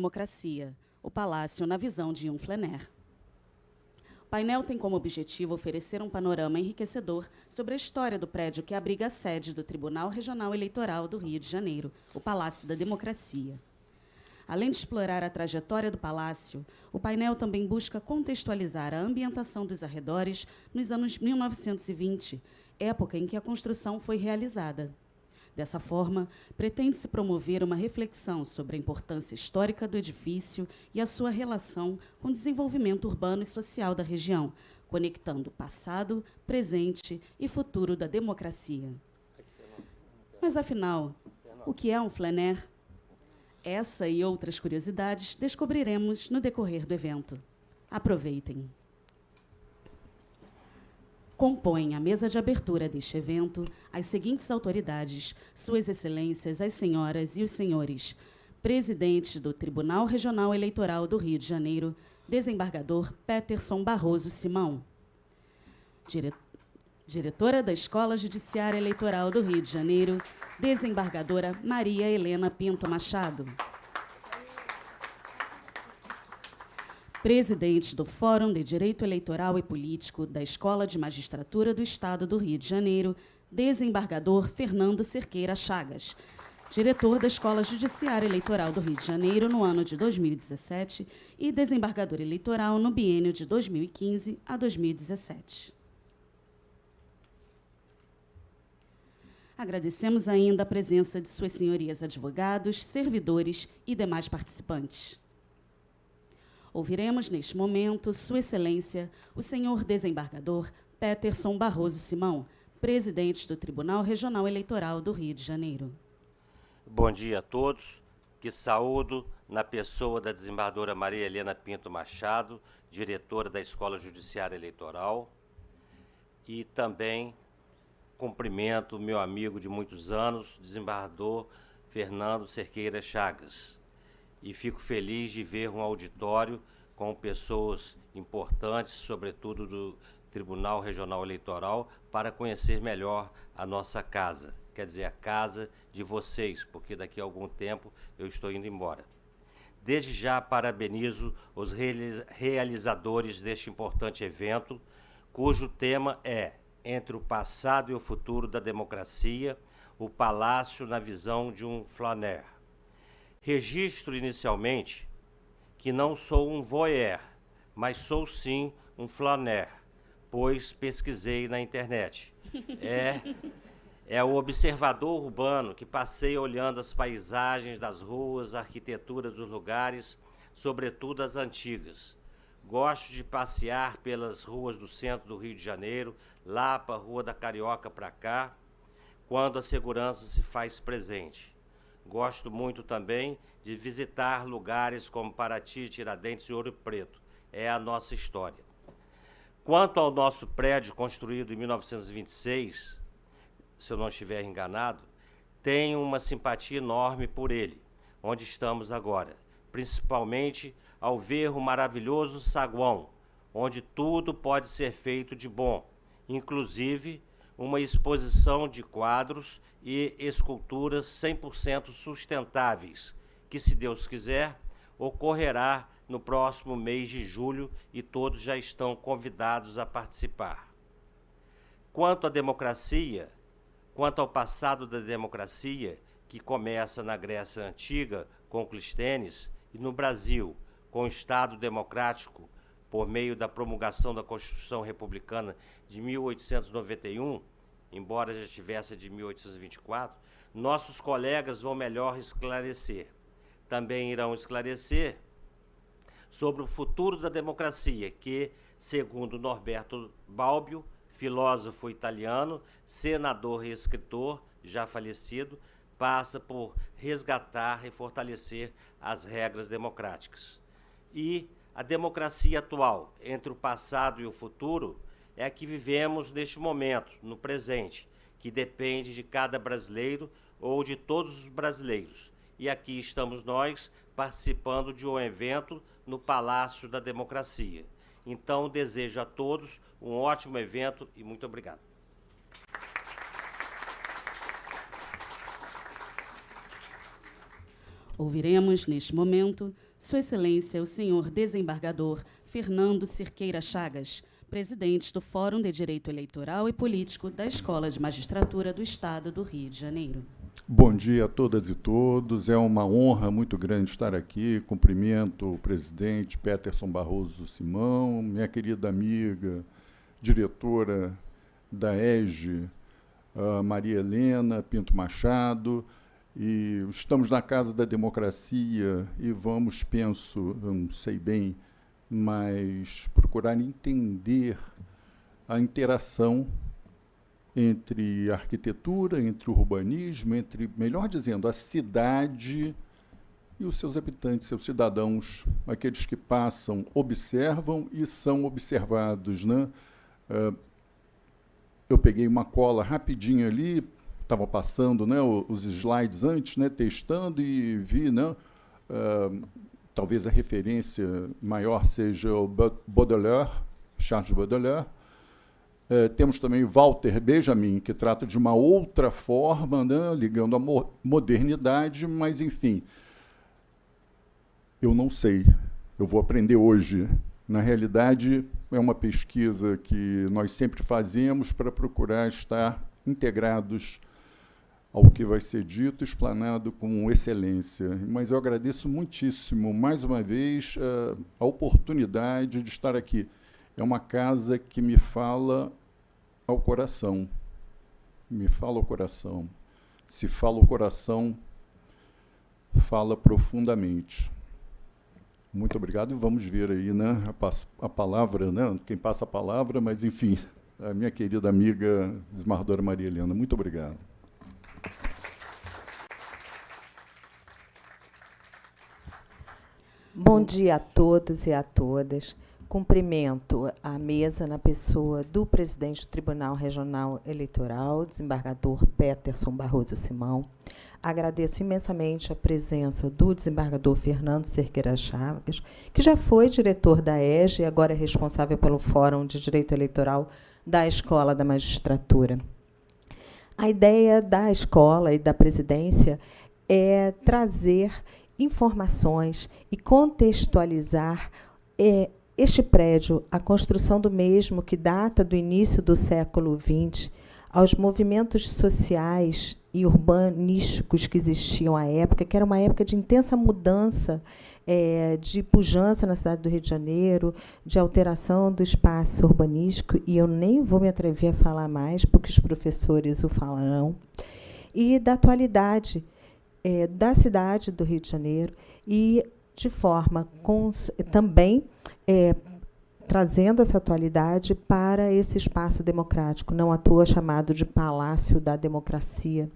Democracia, o Palácio na visão de um Flaner. O painel tem como objetivo oferecer um panorama enriquecedor sobre a história do prédio que abriga a sede do Tribunal Regional Eleitoral do Rio de Janeiro, o Palácio da Democracia. Além de explorar a trajetória do palácio, o painel também busca contextualizar a ambientação dos arredores nos anos 1920, época em que a construção foi realizada. Dessa forma, pretende-se promover uma reflexão sobre a importância histórica do edifício e a sua relação com o desenvolvimento urbano e social da região, conectando passado, presente e futuro da democracia. Mas, afinal, o que é um Flaner? Essa e outras curiosidades descobriremos no decorrer do evento. Aproveitem! Compõem a mesa de abertura deste evento as seguintes autoridades, Suas Excelências, as senhoras e os senhores: presidente do Tribunal Regional Eleitoral do Rio de Janeiro, desembargador Peterson Barroso Simão; diretora da Escola Judiciária Eleitoral do Rio de Janeiro, desembargadora Maria Helena Pinto Machado; presidente do Fórum de Direito Eleitoral e Político da Escola de Magistratura do Estado do Rio de Janeiro, desembargador Fernando Cerqueira Chagas; diretor da Escola Judiciária Eleitoral do Rio de Janeiro no ano de 2017 e desembargador eleitoral no biênio de 2015 a 2017. Agradecemos ainda a presença de suas senhorias advogados, servidores e demais participantes. Ouviremos, neste momento, Sua Excelência, o senhor desembargador Peterson Barroso Simão, presidente do Tribunal Regional Eleitoral do Rio de Janeiro. Bom dia a todos, que saúdo na pessoa da desembargadora Maria Helena Pinto Machado, diretora da Escola Judiciária Eleitoral, e também cumprimento meu amigo de muitos anos, desembargador Fernando Cerqueira Chagas. E fico feliz de ver um auditório com pessoas importantes, sobretudo do Tribunal Regional Eleitoral, para conhecer melhor a nossa casa, quer dizer, a casa de vocês, porque daqui a algum tempo eu estou indo embora. Desde já parabenizo os realizadores deste importante evento, cujo tema é Entre o Passado e o Futuro da Democracia, o Palácio na Visão de um Flaner. Registro inicialmente que não sou um voyeur, mas sou sim um Flaner, pois pesquisei na internet. É o observador urbano que passeia olhando as paisagens das ruas, a arquitetura dos lugares, sobretudo as antigas. Gosto de passear pelas ruas do centro do Rio de Janeiro, lá para a Rua da Carioca para cá, quando a segurança se faz presente. Gosto muito também de visitar lugares como Paraty, Tiradentes e Ouro Preto. É a nossa história. Quanto ao nosso prédio construído em 1926, se eu não estiver enganado, tenho uma simpatia enorme por ele, onde estamos agora, principalmente ao ver o maravilhoso saguão, onde tudo pode ser feito de bom, inclusive uma exposição de quadros e esculturas 100% sustentáveis, que, se Deus quiser, ocorrerá no próximo mês de julho e todos já estão convidados a participar. Quanto à democracia, quanto ao passado da democracia, que começa na Grécia Antiga, com Clístenes, e no Brasil, com o Estado Democrático, por meio da promulgação da Constituição Republicana de 1891, embora já tivesse de 1824, nossos colegas vão melhor esclarecer. Também irão esclarecer sobre o futuro da democracia, que, segundo Norberto Bobbio, filósofo italiano, senador e escritor, já falecido, passa por resgatar e fortalecer as regras democráticas. E a democracia atual, entre o passado e o futuro, é a que vivemos neste momento, no presente, que depende de cada brasileiro ou de todos os brasileiros. E aqui estamos nós participando de um evento no Palácio da Democracia. Então, desejo a todos um ótimo evento e muito obrigado. Ouviremos, neste momento, Sua Excelência, o senhor desembargador Fernando Cerqueira Chagas, presidente do Fórum de Direito Eleitoral e Político da Escola de Magistratura do Estado do Rio de Janeiro. Bom dia a todas e todos. É uma honra muito grande estar aqui. Cumprimento o presidente Peterson Barroso Simão, minha querida amiga, diretora da EJE, Maria Helena Pinto Machado, e estamos na Casa da Democracia e vamos, penso, não sei bem, mas procurar entender a interação entre a arquitetura, entre o urbanismo, entre, melhor dizendo, a cidade e os seus habitantes, seus cidadãos, aqueles que passam, observam e são observados, né? Eu peguei uma cola rapidinho ali, estava passando, né, os slides antes, né, testando, e vi, né, talvez a referência maior seja o Baudelaire, Charles Baudelaire. Temos também Walter Benjamin, que trata de uma outra forma, né, ligando à modernidade, mas, enfim, eu não sei, eu vou aprender hoje. Na realidade, é uma pesquisa que nós sempre fazemos para procurar estar integrados ao que vai ser dito, explanado com excelência. Mas eu agradeço muitíssimo, mais uma vez, a oportunidade de estar aqui. É uma casa que me fala ao coração. Me fala ao coração. Se fala ao coração, fala profundamente. Muito obrigado, e vamos ver aí, né, a palavra, né, quem passa a palavra, mas, enfim, a minha querida amiga desembargadora Maria Helena. Muito obrigado. Bom dia a todos e a todas. Cumprimento a mesa na pessoa do presidente do Tribunal Regional Eleitoral, desembargador Peterson Barroso Simão. Agradeço imensamente a presença do desembargador Fernando Cerqueira Chagas, que já foi diretor da EJE e agora é responsável pelo Fórum de Direito Eleitoral da Escola da Magistratura. A ideia da escola e da presidência é trazer informações e contextualizar este prédio, a construção do mesmo, que data do início do século XX, aos movimentos sociais e urbanísticos que existiam à época, que era uma época de intensa mudança, de pujança na cidade do Rio de Janeiro, de alteração do espaço urbanístico, e eu nem vou me atrever a falar mais, porque os professores o falarão, e da atualidade da cidade do Rio de Janeiro, e de forma também trazendo essa atualidade para esse espaço democrático, não à toa chamado de Palácio da Democracia,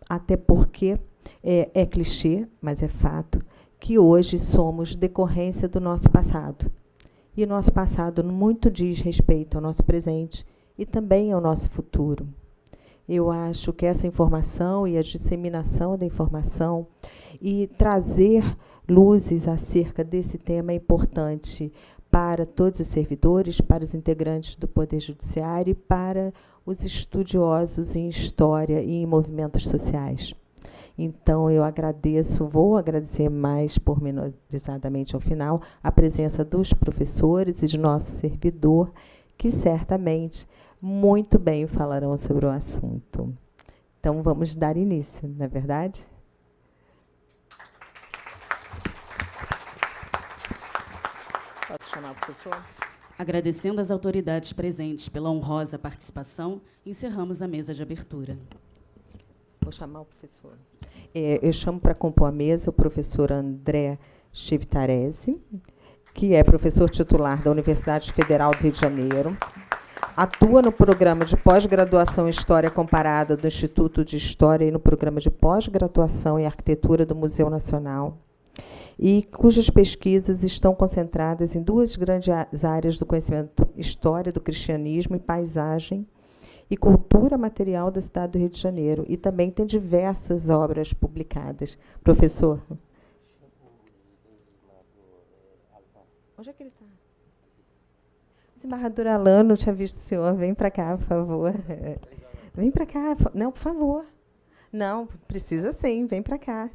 até porque é clichê, mas é fato, que hoje somos decorrência do nosso passado. E o nosso passado muito diz respeito ao nosso presente e também ao nosso futuro. Eu acho que essa informação e a disseminação da informação e trazer luzes acerca desse tema é importante para todos os servidores, para os integrantes do Poder Judiciário e para os estudiosos em história e em movimentos sociais. Então, eu agradeço, vou agradecer mais pormenorizadamente ao final, a presença dos professores e de nosso servidor, que certamente muito bem falarão sobre o assunto. Então, vamos dar início, não é verdade? Pode chamar o professor? Agradecendo às autoridades presentes pela honrosa participação, encerramos a mesa de abertura. Vou chamar o professor. Eu chamo para compor a mesa o professor André Chivitarese, que é professor titular da Universidade Federal do Rio de Janeiro, atua no programa de pós-graduação em História Comparada do Instituto de História e no programa de pós-graduação em Arquitetura do Museu Nacional, e cujas pesquisas estão concentradas em duas grandes áreas do conhecimento: história do cristianismo e paisagem e cultura material da cidade do Rio de Janeiro. E também tem diversas obras publicadas. Professor. Onde é que ele está? Desembargador Alain, não tinha visto o senhor. Vem para cá, por favor. Vem para cá. Não, por favor. Não, precisa sim, vem para cá.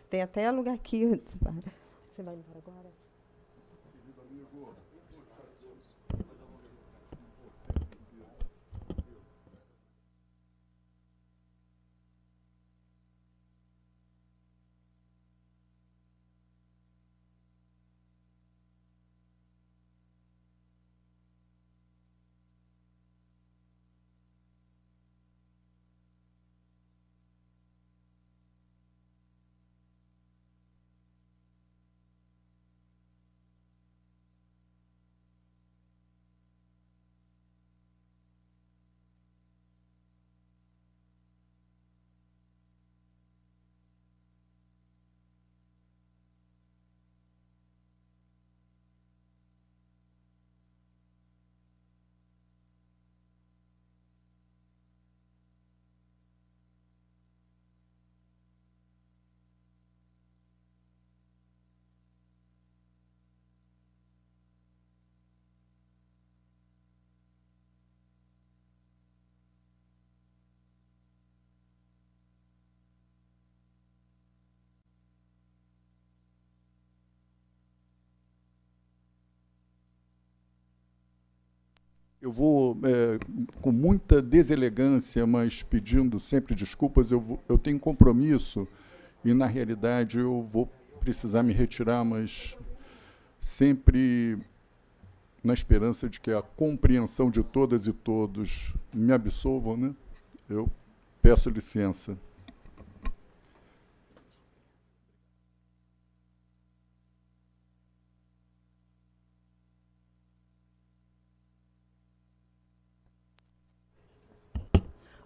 Tem até lugar aqui. Você vai embora agora? Eu vou, com muita deselegância, mas pedindo sempre desculpas, eu tenho compromisso e, na realidade, eu vou precisar me retirar, mas sempre na esperança de que a compreensão de todas e todos me absolvam, né? Eu peço licença.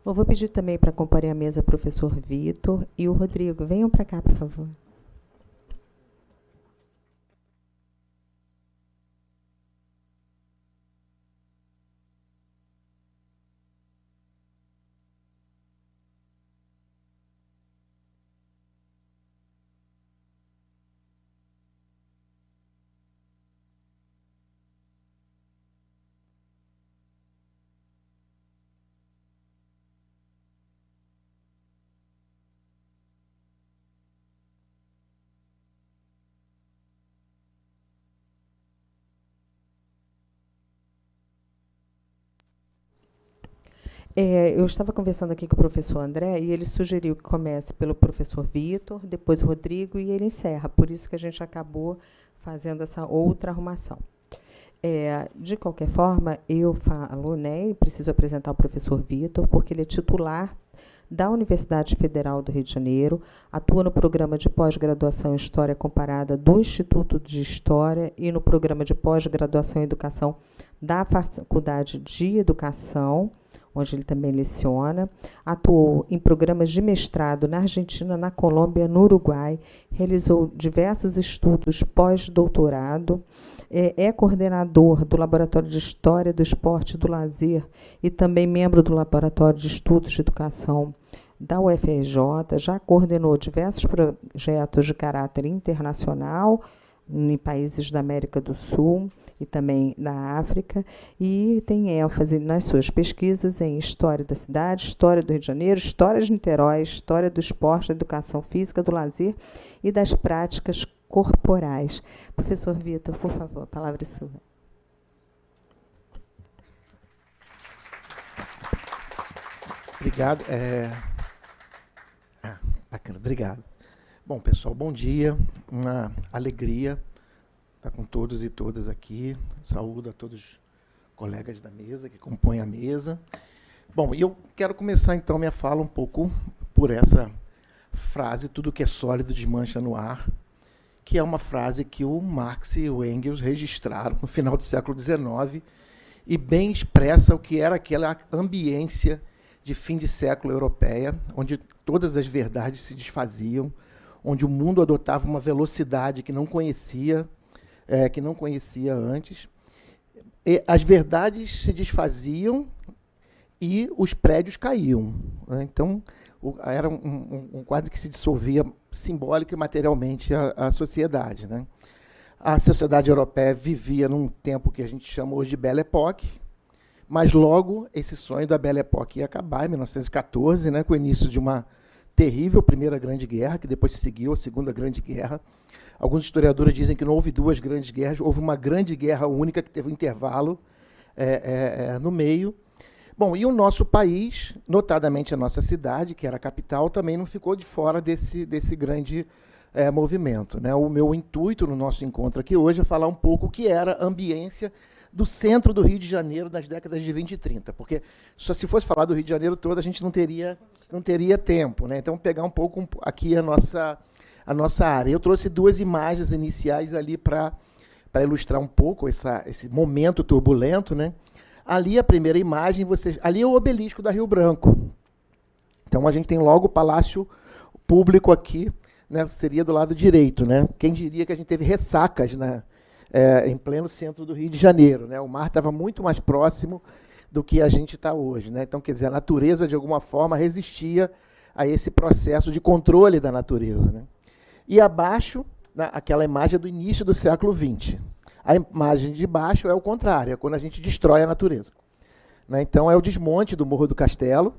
Eu vou pedir também para acompanhar a mesa o professor Vitor e o Rodrigo. Venham para cá, por favor. Eu estava conversando aqui com o professor André e ele sugeriu que comece pelo professor Vitor, depois o Rodrigo e ele encerra. Por isso que a gente acabou fazendo essa outra arrumação. De qualquer forma, eu falo, né, e preciso apresentar o professor Vitor, porque ele é titular da Universidade Federal do Rio de Janeiro, atua no programa de pós-graduação em História Comparada do Instituto de História e no programa de pós-graduação em Educação da Faculdade de Educação, onde ele também leciona, atuou em programas de mestrado na Argentina, na Colômbia, no Uruguai, realizou diversos estudos pós-doutorado, é coordenador do Laboratório de História do Esporte e do Lazer e também membro do Laboratório de Estudos de Educação da UFRJ, já coordenou diversos projetos de caráter internacional em países da América do Sul e também na África, e tem ênfase nas suas pesquisas em História da Cidade, História do Rio de Janeiro, História de Niterói, História do Esporte, da Educação Física, do Lazer e das Práticas Corporais. Professor Vitor, por favor, a palavra é sua. Obrigado. Bacana, obrigado. Bom, pessoal, bom dia. Uma alegria estar com todos e todas aqui. Saúdo a todos os colegas da mesa que compõem a mesa. Bom, e eu quero começar, então, minha fala um pouco por essa frase, tudo que é sólido desmancha no ar, que é uma frase que o Marx e o Engels registraram no final do século XIX e bem expressa o que era aquela ambiência de fim de século europeia, onde todas as verdades se desfaziam, onde o mundo adotava uma velocidade que não conhecia antes. E as verdades se desfaziam e os prédios caíam, né? Então, era um quadro que se dissolvia simbólica e materialmente a sociedade, né? A sociedade europeia vivia num tempo que a gente chama hoje de Belle Époque, mas logo esse sonho da Belle Époque ia acabar, em 1914, né, com o início de uma terrível Primeira Grande Guerra, que depois se seguiu a Segunda Grande Guerra. Alguns historiadores dizem que não houve duas grandes guerras, houve uma grande guerra única que teve um intervalo no meio. Bom, e o nosso país, notadamente a nossa cidade, que era a capital, também não ficou de fora desse grande movimento, né? O meu intuito no nosso encontro aqui hoje é falar um pouco o que era a ambiência do centro do Rio de Janeiro nas décadas de 20 e 30, porque só se fosse falar do Rio de Janeiro todo, a gente não teria tempo, né? Então, pegar um pouco aqui a nossa área. Eu trouxe duas imagens iniciais ali para ilustrar um pouco esse momento turbulento, né? Ali, a primeira imagem, ali é o obelisco da Rio Branco. Então, a gente tem logo o Palácio Público aqui, né? Seria do lado direito, né? Quem diria que a gente teve ressacas, né? Em pleno centro do Rio de Janeiro, né? O mar estava muito mais próximo do que a gente está hoje, né? Então, quer dizer, a natureza, de alguma forma, resistia a esse processo de controle da natureza, né? E abaixo, aquela imagem do início do século XX. A imagem de baixo é o contrário, é quando a gente destrói a natureza, né? Então, é o desmonte do Morro do Castelo,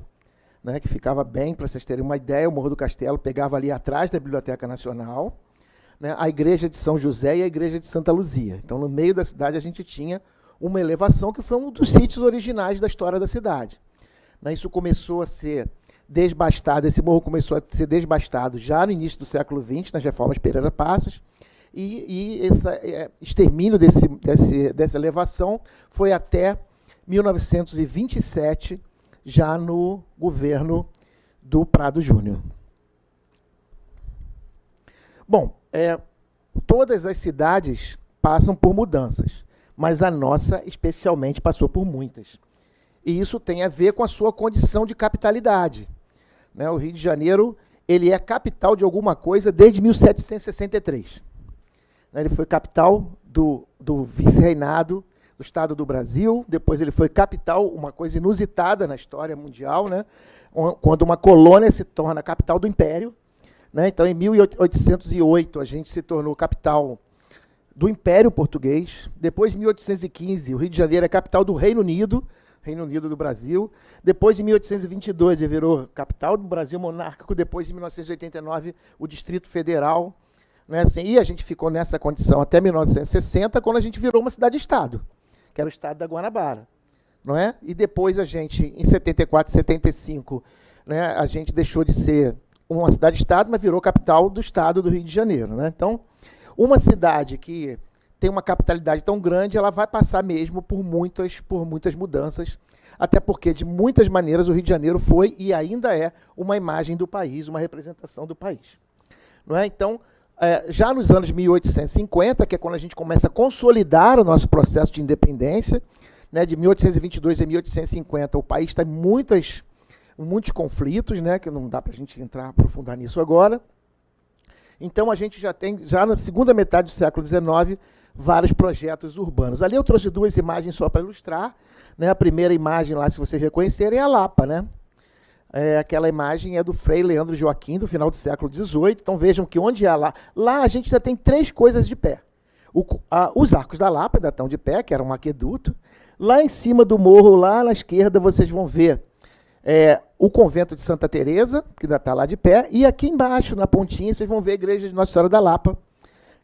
né, que ficava bem, para vocês terem uma ideia, o Morro do Castelo pegava ali atrás da Biblioteca Nacional, né, a Igreja de São José e a Igreja de Santa Luzia. Então, no meio da cidade, a gente tinha uma elevação que foi um dos sítios originais da história da cidade, né? Isso começou a ser desbastado, esse morro começou a ser desbastado já no início do século XX, nas reformas Pereira Passos, e esse extermínio dessa elevação foi até 1927, já no governo do Prado Júnior. Bom, todas as cidades passam por mudanças, mas a nossa, especialmente, passou por muitas. E isso tem a ver com a sua condição de capitalidade, né? O Rio de Janeiro, ele é capital de alguma coisa desde 1763. Ele foi capital do vice-reinado do Estado do Brasil, depois ele foi capital, uma coisa inusitada na história mundial, né? Quando uma colônia se torna capital do Império, né? Então, em 1808, a gente se tornou capital do Império Português. Depois, em 1815, o Rio de Janeiro é capital do Reino Unido do Brasil. Depois, em 1822, ele virou capital do Brasil monárquico. Depois, em 1989, o Distrito Federal, né? Assim, e a gente ficou nessa condição até 1960, quando a gente virou uma cidade-estado, que era o estado da Guanabara, não é? E depois a gente, em 74, 75, né, a gente deixou de ser uma cidade-estado, mas virou capital do estado do Rio de Janeiro, né? Então, uma cidade que tem uma capitalidade tão grande, ela vai passar mesmo por muitas mudanças, até porque, de muitas maneiras, o Rio de Janeiro foi e ainda é uma imagem do país, uma representação do país, não é? Então, já nos anos 1850, que é quando a gente começa a consolidar o nosso processo de independência, né, de 1822 a 1850, o país está em muitos conflitos, né, que não dá para a gente aprofundar nisso agora. Então, a gente já tem, já na segunda metade do século XIX, vários projetos urbanos. Ali eu trouxe duas imagens só para ilustrar, né? A primeira imagem lá, se vocês reconhecerem, é a Lapa, né? Aquela imagem é do Frei Leandro Joaquim, do final do século XVIII. Então, vejam que onde é lá a gente já tem três coisas de pé. Os arcos da Lapa ainda estão de pé, que era um aqueduto. Lá em cima do morro, lá na esquerda, vocês vão ver o convento de Santa Teresa, que ainda está lá de pé, e aqui embaixo, na pontinha, vocês vão ver a igreja de Nossa Senhora da Lapa,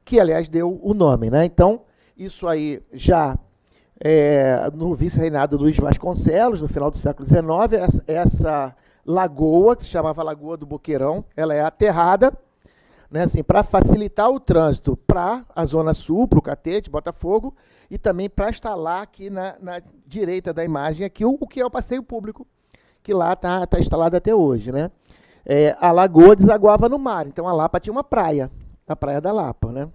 que, aliás, deu o nome, né? Então, isso aí já no vice-reinado Luiz Vasconcelos, no final do século XIX, essa lagoa, que se chamava Lagoa do Boqueirão, ela é aterrada, né, assim, para facilitar o trânsito para a Zona Sul, para o Catete, Botafogo, e também para instalar aqui na direita da imagem aqui o que é o passeio público, que lá está instalado até hoje, né? A lagoa desaguava no mar, então a Lapa tinha uma praia, a Praia da Lapa, né?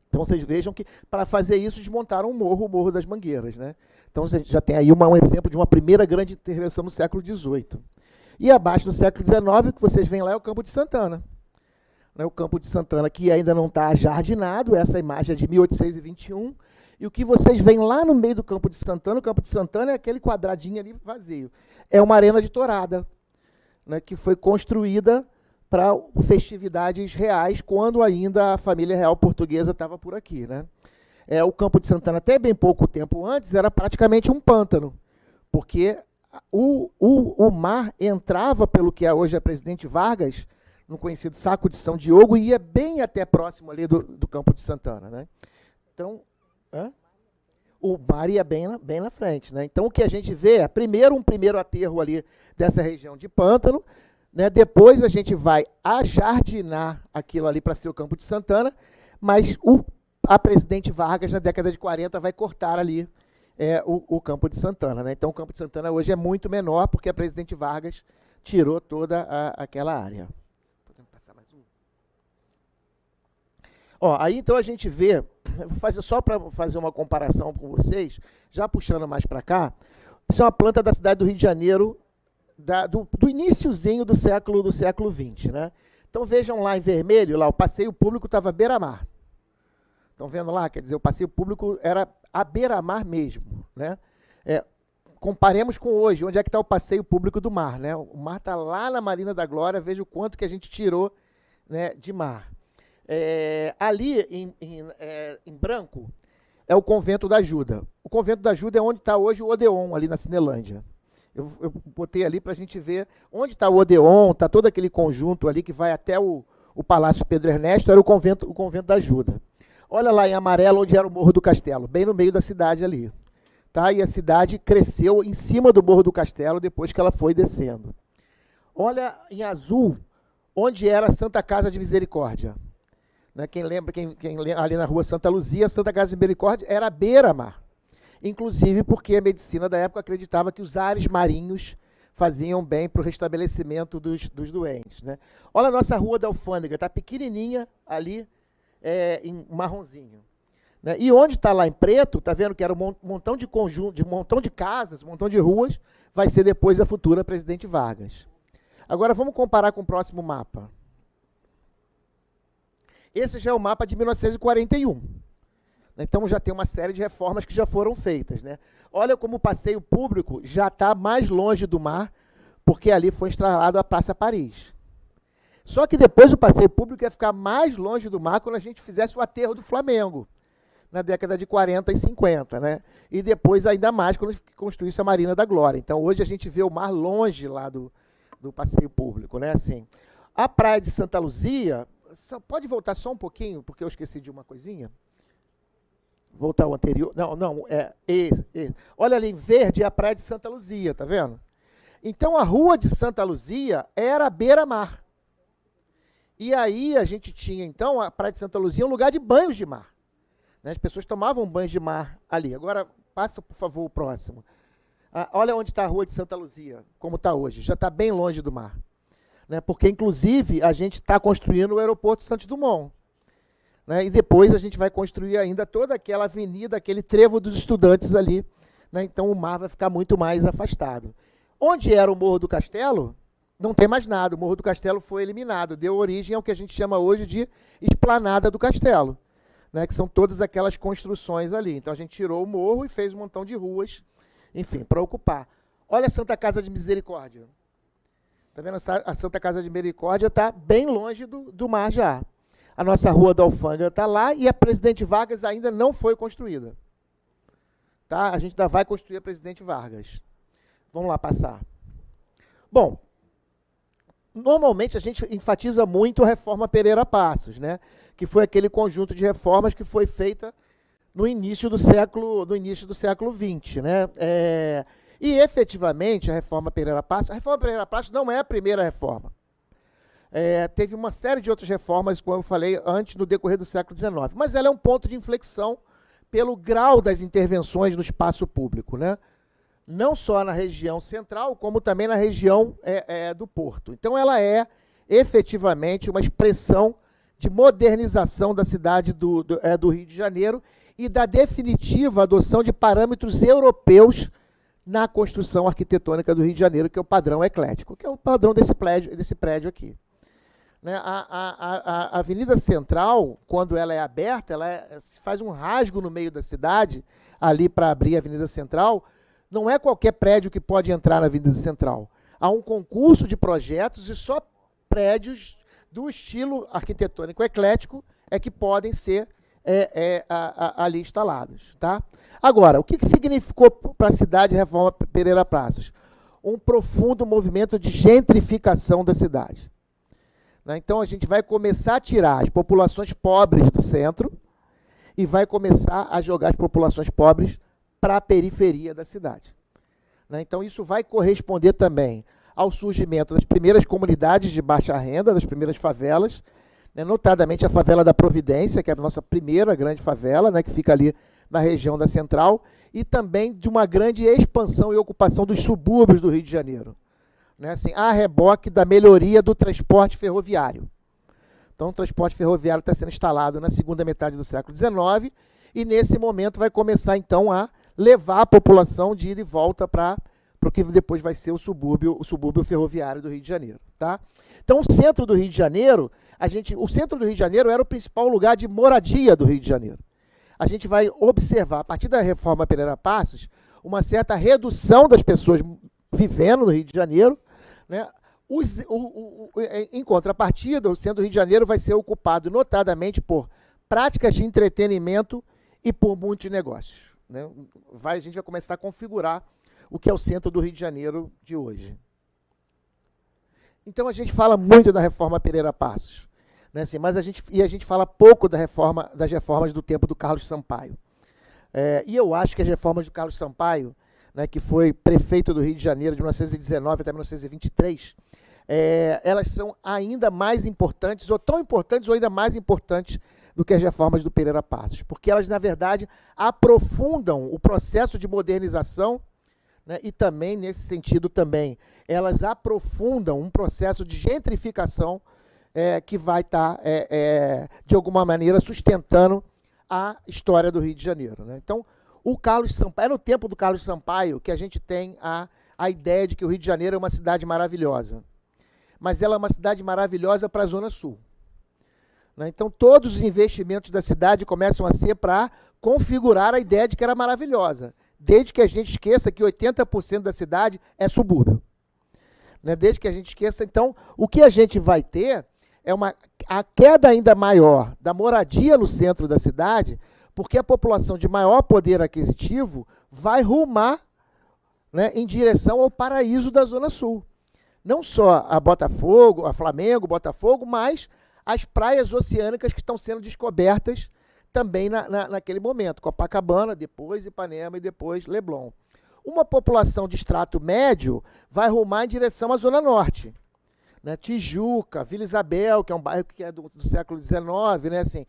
Então, vocês vejam que, para fazer isso, desmontaram o Morro das Mangueiras, né? Então, você já tem aí um exemplo de uma primeira grande intervenção no século XVIII. E abaixo do século XIX, o que vocês veem lá é o Campo de Santana. O Campo de Santana, que ainda não está ajardinado, essa imagem é de 1821, e o que vocês veem lá no meio do Campo de Santana, o Campo de Santana é aquele quadradinho ali vazio. É uma arena de tourada, né, que foi construída para festividades reais, quando ainda a família real portuguesa estava por aqui, né? O Campo de Santana, até bem pouco tempo antes, era praticamente um pântano, porque o mar entrava pelo que é hoje a Presidente Vargas, no conhecido Saco de São Diogo, e ia bem até próximo ali do Campo de Santana, né? Então, o mar ia bem na frente, né? Então, o que a gente vê é, primeiro, um primeiro aterro ali dessa região de pântano, né? Depois a gente vai ajardinar aquilo ali para ser o Campo de Santana, mas a Presidente Vargas, na década de 40, vai cortar ali o Campo de Santana, né? Então, o Campo de Santana hoje é muito menor, porque a Presidente Vargas tirou toda aquela área. Podemos passar mais um? Aí então a gente vê, vou fazer só para fazer uma comparação com vocês, já puxando mais para cá, isso é uma planta da cidade do Rio de Janeiro, do iniciozinho do século XX, né? Então vejam lá em vermelho, lá o passeio público estava beira-mar. Estão vendo lá? Quer dizer, o passeio público era à beira-mar mesmo, né? Comparemos com hoje, onde é que está o passeio público do mar, né? O mar está lá na Marina da Glória, veja o quanto que a gente tirou, né, de mar. Ali em branco é o Convento da Ajuda. O Convento da Ajuda é onde está hoje o Odeon, ali na Cinelândia. Eu botei ali para a gente ver onde está o Odeon, está todo aquele conjunto ali que vai até o Palácio Pedro Ernesto, era o Convento da Ajuda. Olha lá em amarelo onde era o Morro do Castelo, bem no meio da cidade ali. Tá? E a cidade cresceu em cima do Morro do Castelo depois que ela foi descendo. Olha em azul onde era a Santa Casa de Misericórdia. Né? Quem lembra ali na rua Santa Luzia, a Santa Casa de Misericórdia era beira-mar. Inclusive porque a medicina da época acreditava que os ares marinhos faziam bem para o restabelecimento dos doentes. Né? Olha a nossa Rua da Alfândega, está pequenininha ali, em marronzinho. Né? E onde está lá em preto, está vendo que era um montão de conjunto, um montão de casas, um montão de ruas, vai ser depois a futura Presidente Vargas. Agora vamos comparar com o próximo mapa. Esse já é o mapa de 1941. Então já tem uma série de reformas que já foram feitas, né? Olha como o passeio público já está mais longe do mar, porque ali foi instalado a Praça Paris. Só que depois o passeio público ia ficar mais longe do mar quando a gente fizesse o aterro do Flamengo, na década de 40 e 50, né? E depois ainda mais quando construísse a Marina da Glória. Então hoje a gente vê o mar longe lá do passeio público, né? Assim, a praia de Santa Luzia, pode voltar só um pouquinho, porque eu esqueci de uma coisinha. Voltar ao anterior. Não, esse. Olha ali em verde é a praia de Santa Luzia, tá vendo? Então a rua de Santa Luzia era beira-mar. E aí a gente tinha, então, a praia de Santa Luzia um lugar de banhos de mar. Né? As pessoas tomavam banhos de mar ali. Agora, passa, por favor, o próximo. Olha onde está a rua de Santa Luzia, como está hoje. Já está bem longe do mar. Né? Porque, inclusive, a gente está construindo o aeroporto Santos Dumont. Né? E depois a gente vai construir ainda toda aquela avenida, aquele trevo dos estudantes ali. Né? Então o mar vai ficar muito mais afastado. Onde era o Morro do Castelo, não tem mais nada. O Morro do Castelo foi eliminado. Deu origem ao que a gente chama hoje de Esplanada do Castelo. Né? Que são todas aquelas construções ali. Então a gente tirou o morro e fez um montão de ruas, enfim, para ocupar. Olha a Santa Casa de Misericórdia. Está vendo? A Santa Casa de Misericórdia está bem longe do mar já. A nossa Rua da Alfândega está lá e a Presidente Vargas ainda não foi construída. Tá? A gente ainda vai construir a Presidente Vargas. Vamos lá passar. Bom, normalmente a gente enfatiza muito a reforma Pereira Passos, né? Que foi aquele conjunto de reformas que foi feita no início do século XX. Né? E, efetivamente, a reforma Pereira Passos não é a primeira reforma. Teve uma série de outras reformas, como eu falei antes, no decorrer do século XIX. Mas ela é um ponto de inflexão pelo grau das intervenções no espaço público, né? Não só na região central, como também na região do Porto. Então, ela é, efetivamente, uma expressão de modernização da cidade do Rio de Janeiro e da definitiva adoção de parâmetros europeus na construção arquitetônica do Rio de Janeiro, que é o padrão eclético, que é o padrão desse prédio aqui. Né? A Avenida Central, quando ela é aberta, se faz um rasgo no meio da cidade, ali para abrir a Avenida Central. Não é qualquer prédio que pode entrar na Avenida Central. Há um concurso de projetos e só prédios do estilo arquitetônico eclético é que podem ser ali instalados. Tá? Agora, o que significou para a cidade a reforma Pereira Passos? um profundo movimento de gentrificação da cidade. Né? Então, a gente vai começar a tirar as populações pobres do centro e vai começar a jogar as populações pobres para a periferia da cidade. Né? Então, isso vai corresponder também ao surgimento das primeiras comunidades de baixa renda, das primeiras favelas, né? Notadamente a favela da Providência, que é a nossa primeira grande favela, né? Que fica ali na região da Central, e também de uma grande expansão e ocupação dos subúrbios do Rio de Janeiro. Né? Assim, a reboque da melhoria do transporte ferroviário. Então, o transporte ferroviário está sendo instalado na segunda metade do século XIX, e nesse momento vai começar, então, a levar a população de ida e volta para o que depois vai ser o subúrbio ferroviário do Rio de Janeiro. Tá? Então, o centro do Rio de Janeiro, o centro do Rio de Janeiro era o principal lugar de moradia do Rio de Janeiro. A gente vai observar, a partir da reforma Pereira Passos, uma certa redução das pessoas vivendo no Rio de Janeiro, né? Em contrapartida, o centro do Rio de Janeiro vai ser ocupado notadamente por práticas de entretenimento e por muitos negócios. Né? A gente vai começar a configurar o que é o centro do Rio de Janeiro de hoje. Então, a gente fala muito da reforma Pereira Passos, né, assim, mas a gente fala pouco das reformas do tempo do Carlos Sampaio. E eu acho que as reformas do Carlos Sampaio, né, que foi prefeito do Rio de Janeiro de 1919 até 1923, elas são ainda mais importantes, ou tão importantes, ou ainda mais importantes do que as reformas do Pereira Passos, porque elas, na verdade, aprofundam o processo de modernização, né, e também, nesse sentido, também, elas aprofundam um processo de gentrificação que vai estar, de alguma maneira, sustentando a história do Rio de Janeiro. Né? Então, o Carlos Sampaio, é no tempo do Carlos Sampaio que a gente tem a ideia de que o Rio de Janeiro é uma cidade maravilhosa. Mas ela é uma cidade maravilhosa para a Zona Sul. Né? Então, todos os investimentos da cidade começam a ser para configurar a ideia de que era maravilhosa, desde que a gente esqueça que 80% da cidade é subúrbio. Né? Desde que a gente esqueça, então, o que a gente vai ter é a queda ainda maior da moradia no centro da cidade, porque a população de maior poder aquisitivo vai rumar, né, em direção ao paraíso da Zona Sul. Não só a Botafogo, a Flamengo, Botafogo, mas as praias oceânicas que estão sendo descobertas também naquele momento. Copacabana, depois Ipanema e depois Leblon. Uma população de extrato médio vai rumar em direção à Zona Norte. Né? Tijuca, Vila Isabel, que é um bairro que é do século XIX, né? Assim,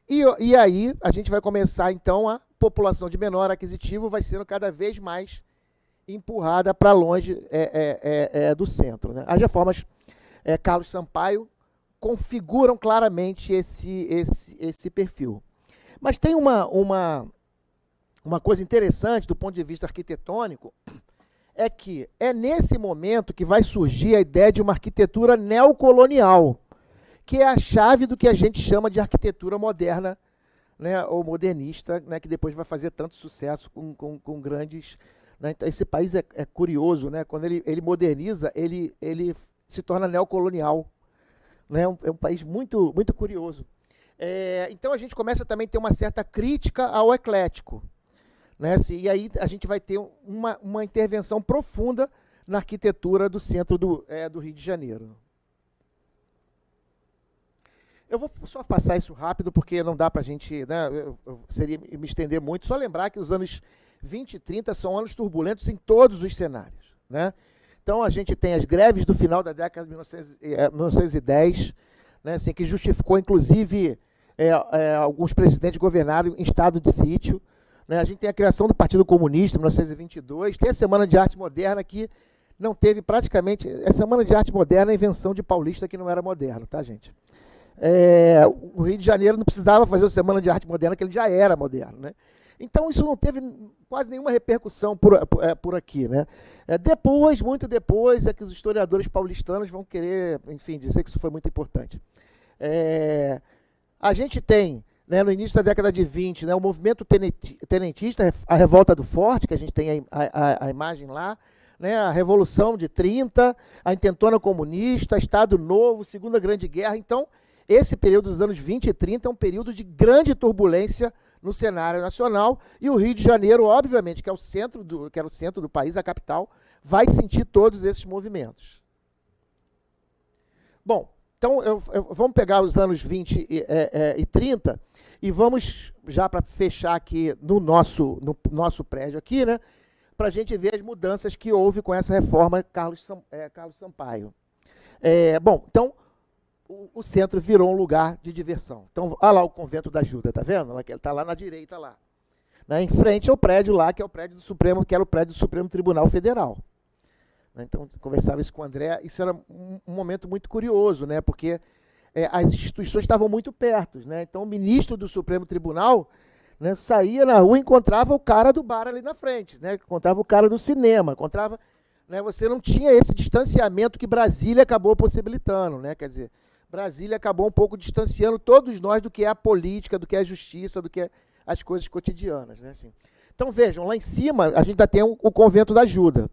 e aí a gente vai começar, então, a população de menor aquisitivo vai sendo cada vez mais empurrada para longe do centro. Né? As reformas Carlos Sampaio configuram claramente esse perfil. Mas tem uma coisa interessante do ponto de vista arquitetônico, é que é nesse momento que vai surgir a ideia de uma arquitetura neocolonial, que é a chave do que a gente chama de arquitetura moderna, né, ou modernista, né, que depois vai fazer tanto sucesso com grandes... Né, então, esse país é curioso, né, quando ele moderniza, ele se torna neocolonial. Né, é um país muito, muito curioso. Então, a gente começa também a ter uma certa crítica ao eclético. Né, assim, e aí a gente vai ter uma intervenção profunda na arquitetura do centro do Rio de Janeiro. Eu vou só passar isso rápido, porque não dá para a gente... Né, seria me estender muito. Só lembrar que os anos 20 e 30 são anos turbulentos em todos os cenários. Né? Então, a gente tem as greves do final da década de 1910, né, assim, que justificou, inclusive, alguns presidentes governaram em estado de sítio. Né? A gente tem a criação do Partido Comunista, em 1922. Tem a Semana de Arte Moderna, que não teve praticamente... A Semana de Arte Moderna é a invenção de paulista que não era moderno, tá, gente? O Rio de Janeiro não precisava fazer a Semana de Arte Moderna, que ele já era moderno. Né? Então, isso não teve quase nenhuma repercussão por aqui. Né? Depois, muito depois, é que os historiadores paulistanos vão querer, enfim, dizer que isso foi muito importante. A gente tem... Né, no início da década de 20, né, o movimento tenentista, a Revolta do Forte, que a gente tem a imagem lá, né, a Revolução de 30, a Intentona Comunista, Estado Novo, Segunda Grande Guerra. Então, esse período dos anos 20 e 30 é um período de grande turbulência no cenário nacional, e o Rio de Janeiro, obviamente, que era o centro do país, a capital, vai sentir todos esses movimentos. Bom, então vamos pegar os anos 20 e 30 e vamos, já para fechar aqui no nosso prédio aqui, né, para a gente ver as mudanças que houve com essa reforma Carlos Sampaio. Bom, então, o centro virou um lugar de diversão. Então, olha lá o Convento da Ajuda, tá vendo? Ele está lá na direita, lá. Né, em frente ao prédio lá, que é o prédio do Supremo, que era o prédio do Supremo Tribunal Federal. Então, conversava isso com o André, isso era um momento muito curioso, né, porque as instituições estavam muito perto. Né, então, o ministro do Supremo Tribunal, né, saía na rua e encontrava o cara do bar ali na frente, né, encontrava o cara do cinema, encontrava, né, você não tinha esse distanciamento que Brasília acabou possibilitando. Né, quer dizer, Brasília acabou um pouco distanciando todos nós do que é a política, do que é a justiça, do que é as coisas cotidianas. Né, assim. Então, vejam, lá em cima a gente ainda tem o Convento da Ajuda.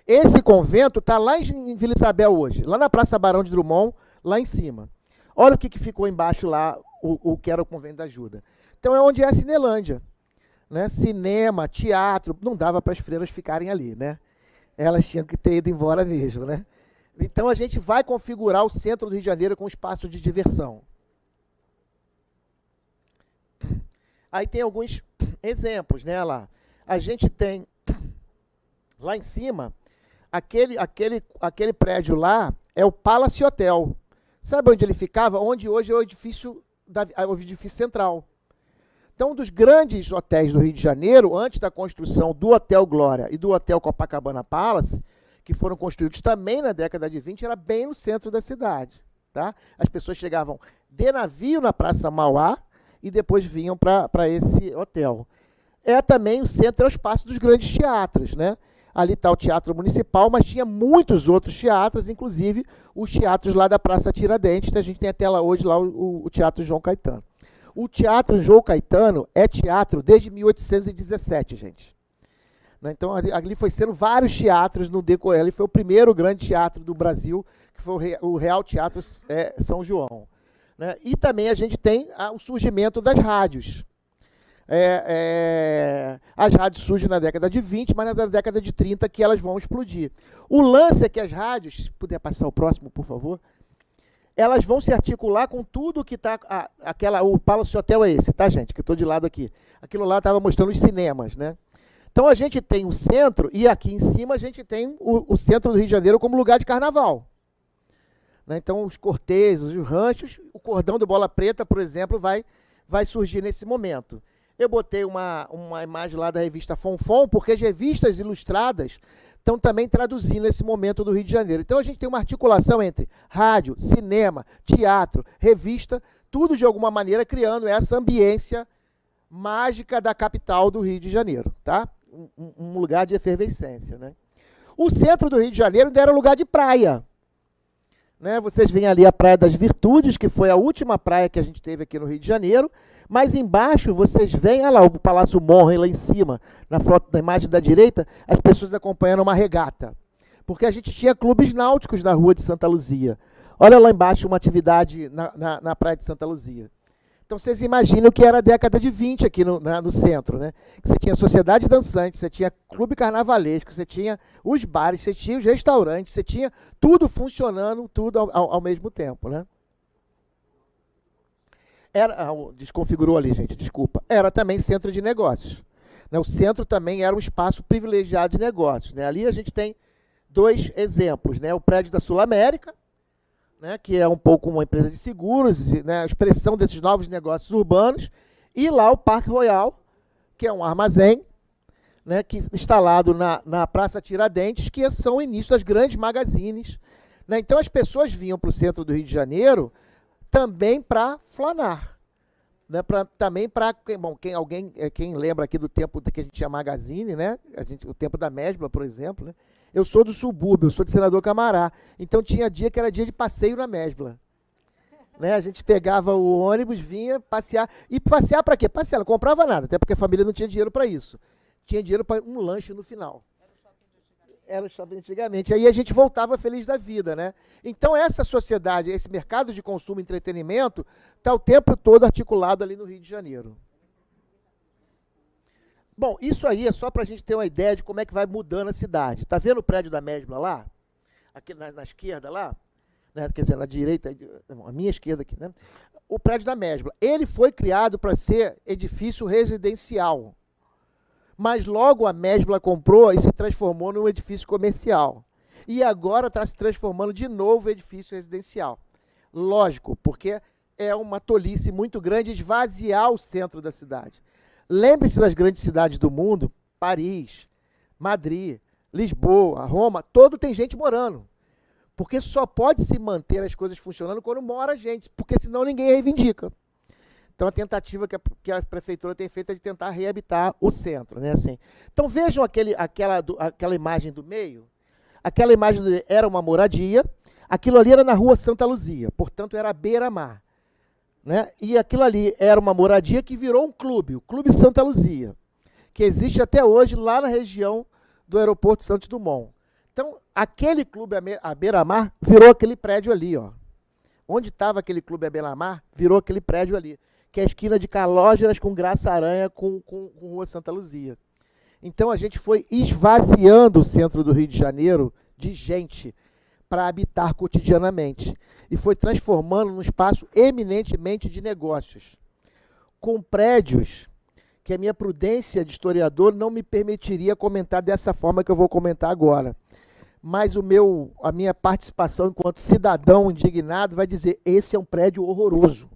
Esse convento está lá em Vila Isabel hoje, lá na Praça Barão de Drummond, lá em cima. Olha o que ficou embaixo lá, o que era o Convento da Ajuda. Então é onde é a Cinelândia. Né? Cinema, teatro, não dava para as freiras ficarem ali. Né? Elas tinham que ter ido embora mesmo. Né? Então a gente vai configurar o centro do Rio de Janeiro com um espaço de diversão. Aí tem alguns exemplos. Né, lá. A gente tem, lá em cima, aquele prédio lá é o Palace Hotel. Sabe onde ele ficava? Onde hoje é o edifício central. Então, um dos grandes hotéis do Rio de Janeiro, antes da construção do Hotel Glória e do Hotel Copacabana Palace, que foram construídos também na década de 20, era bem no centro da cidade. Tá? As pessoas chegavam de navio na Praça Mauá e depois vinham para esse hotel. Também o centro, é o espaço dos grandes teatros, né? Ali está o Teatro Municipal, mas tinha muitos outros teatros, inclusive os teatros lá da Praça Tiradentes. A gente tem até lá hoje lá o Teatro João Caetano. O Teatro João Caetano é teatro desde 1817, gente. Né? Então, ali foi sendo vários teatros no decorrer. Ali foi o primeiro grande teatro do Brasil, que foi o Real Teatro São João. Né? E também a gente tem o surgimento das rádios. As rádios surgem na década de 20, mas na década de 30 que elas vão explodir. O lance é que as rádios, se puder passar o próximo, por favor, elas vão se articular com tudo que está... O Palace Hotel é esse, tá, gente? Que eu estou de lado aqui. Aquilo lá estava mostrando os cinemas, né? Então a gente tem o centro, e aqui em cima a gente tem o centro do Rio de Janeiro como lugar de carnaval. Né? Então os cortejos, os ranchos, o cordão do Bola Preta, por exemplo, vai surgir nesse momento. Eu botei uma imagem lá da revista Fonfon, porque as revistas ilustradas estão também traduzindo esse momento do Rio de Janeiro. Então a gente tem uma articulação entre rádio, cinema, teatro, revista, tudo de alguma maneira criando essa ambiência mágica da capital do Rio de Janeiro. Tá? Um lugar de efervescência. Né? O centro do Rio de Janeiro ainda era lugar de praia. Né? Vocês veem ali a Praia das Virtudes, que foi a última praia que a gente teve aqui no Rio de Janeiro. Mas embaixo vocês veem, olha lá, o Palácio Monre lá em cima, na foto da imagem da direita, as pessoas acompanhando uma regata. Porque a gente tinha clubes náuticos na Rua de Santa Luzia. Olha lá embaixo uma atividade na Praia de Santa Luzia. Então vocês imaginam que era a década de 20 aqui no centro. Né? Você tinha sociedade dançante, você tinha clube carnavalesco, você tinha os bares, você tinha os restaurantes, você tinha tudo funcionando, tudo ao mesmo tempo. Né? Desconfigurou ali, gente, desculpa. Era também centro de negócios. Né? O centro também era um espaço privilegiado de negócios. Né? Ali a gente tem dois exemplos. Né? O prédio da Sul América, né? Que é um pouco uma empresa de seguros, né? A expressão desses novos negócios urbanos. E lá o Parque Royal, que é um armazém, né? Que instalado na Praça Tiradentes, que são o início das grandes magazines. Né? Então as pessoas vinham para o centro do Rio de Janeiro também para flanar. Né, também para... Bom, quem lembra aqui do tempo que a gente tinha magazine, né? O tempo da Mesbla, por exemplo. Né? Eu sou do subúrbio, eu sou de Senador Camará. Então tinha dia que era dia de passeio na Mesbla. Né? A gente pegava o ônibus, vinha passear. E passear para quê? Passear, não comprava nada, até porque a família não tinha dinheiro para isso. Tinha dinheiro para um lanche no final. Era o shopping antigamente. Aí a gente voltava feliz da vida, né? Então essa sociedade, esse mercado de consumo e entretenimento está o tempo todo articulado ali no Rio de Janeiro. Bom, isso aí é só para a gente ter uma ideia de como é que vai mudando a cidade. Está vendo o prédio da Mesbla lá? Aqui na esquerda lá? Né? Quer dizer, na direita, a minha esquerda aqui, né? O prédio da Mesbla. Ele foi criado para ser edifício residencial. Mas logo a Mesbla comprou e se transformou num edifício comercial. E agora está se transformando de novo em edifício residencial. Lógico, porque é uma tolice muito grande esvaziar o centro da cidade. Lembre-se das grandes cidades do mundo, Paris, Madrid, Lisboa, Roma, todo tem gente morando. Porque só pode se manter as coisas funcionando quando mora gente, porque senão ninguém reivindica. Então a tentativa que a prefeitura tem feito é de tentar reabitar o centro. Né? Assim, então vejam aquela imagem do meio. Aquela imagem do meio era uma moradia, aquilo ali era na rua Santa Luzia, portanto era beira-mar. Né? E aquilo ali era uma moradia que virou um clube, o Clube Santa Luzia, que existe até hoje lá na região do aeroporto Santos Dumont. Então, aquele clube à beira-mar virou aquele prédio ali. Ó. Onde estava aquele clube à beira-mar, virou aquele prédio ali, que é a esquina de Calógeras com Graça Aranha com Rua Santa Luzia. Então, a gente foi esvaziando o centro do Rio de Janeiro de gente para habitar cotidianamente. E foi transformando num espaço eminentemente de negócios, com prédios que a minha prudência de historiador não me permitiria comentar dessa forma que eu vou comentar agora. Mas a minha participação enquanto cidadão indignado vai dizer, esse é um prédio horroroso.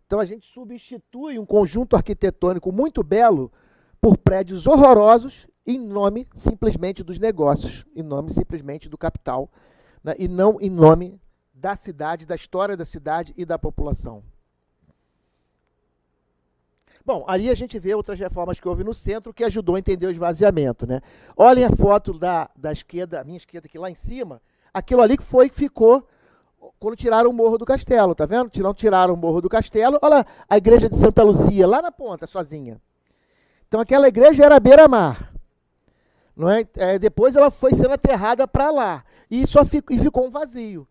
Então a gente substitui um conjunto arquitetônico muito belo por prédios horrorosos em nome simplesmente dos negócios, em nome simplesmente do capital, né, e não em nome da cidade, da história da cidade e da população. Bom, ali a gente vê outras reformas que houve no centro que ajudou a entender o esvaziamento. Né? Olhem a foto da esquerda, a minha esquerda aqui lá em cima, aquilo ali que ficou quando tiraram o Morro do Castelo, tá vendo? Tiraram o Morro do Castelo, olha a igreja de Santa Luzia, lá na ponta, sozinha. Então aquela igreja era beira-mar. Não é? Depois ela foi sendo aterrada para lá, e ficou um vazio.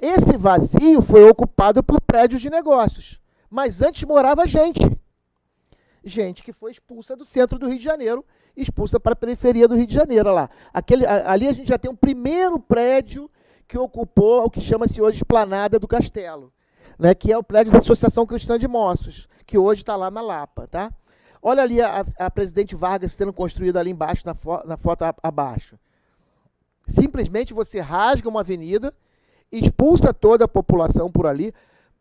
Esse vazio foi ocupado por prédios de negócios, mas antes morava gente que foi expulsa do centro do Rio de Janeiro, expulsa para a periferia do Rio de Janeiro. Olha lá. Ali a gente já tem um primeiro prédio que ocupou o que chama-se hoje Esplanada do Castelo, né, que é o prédio da Associação Cristã de Moços, que hoje está lá na Lapa. Tá? Olha ali a Presidente Vargas sendo construída ali embaixo, na foto abaixo. Simplesmente você rasga uma avenida, expulsa toda a população por ali,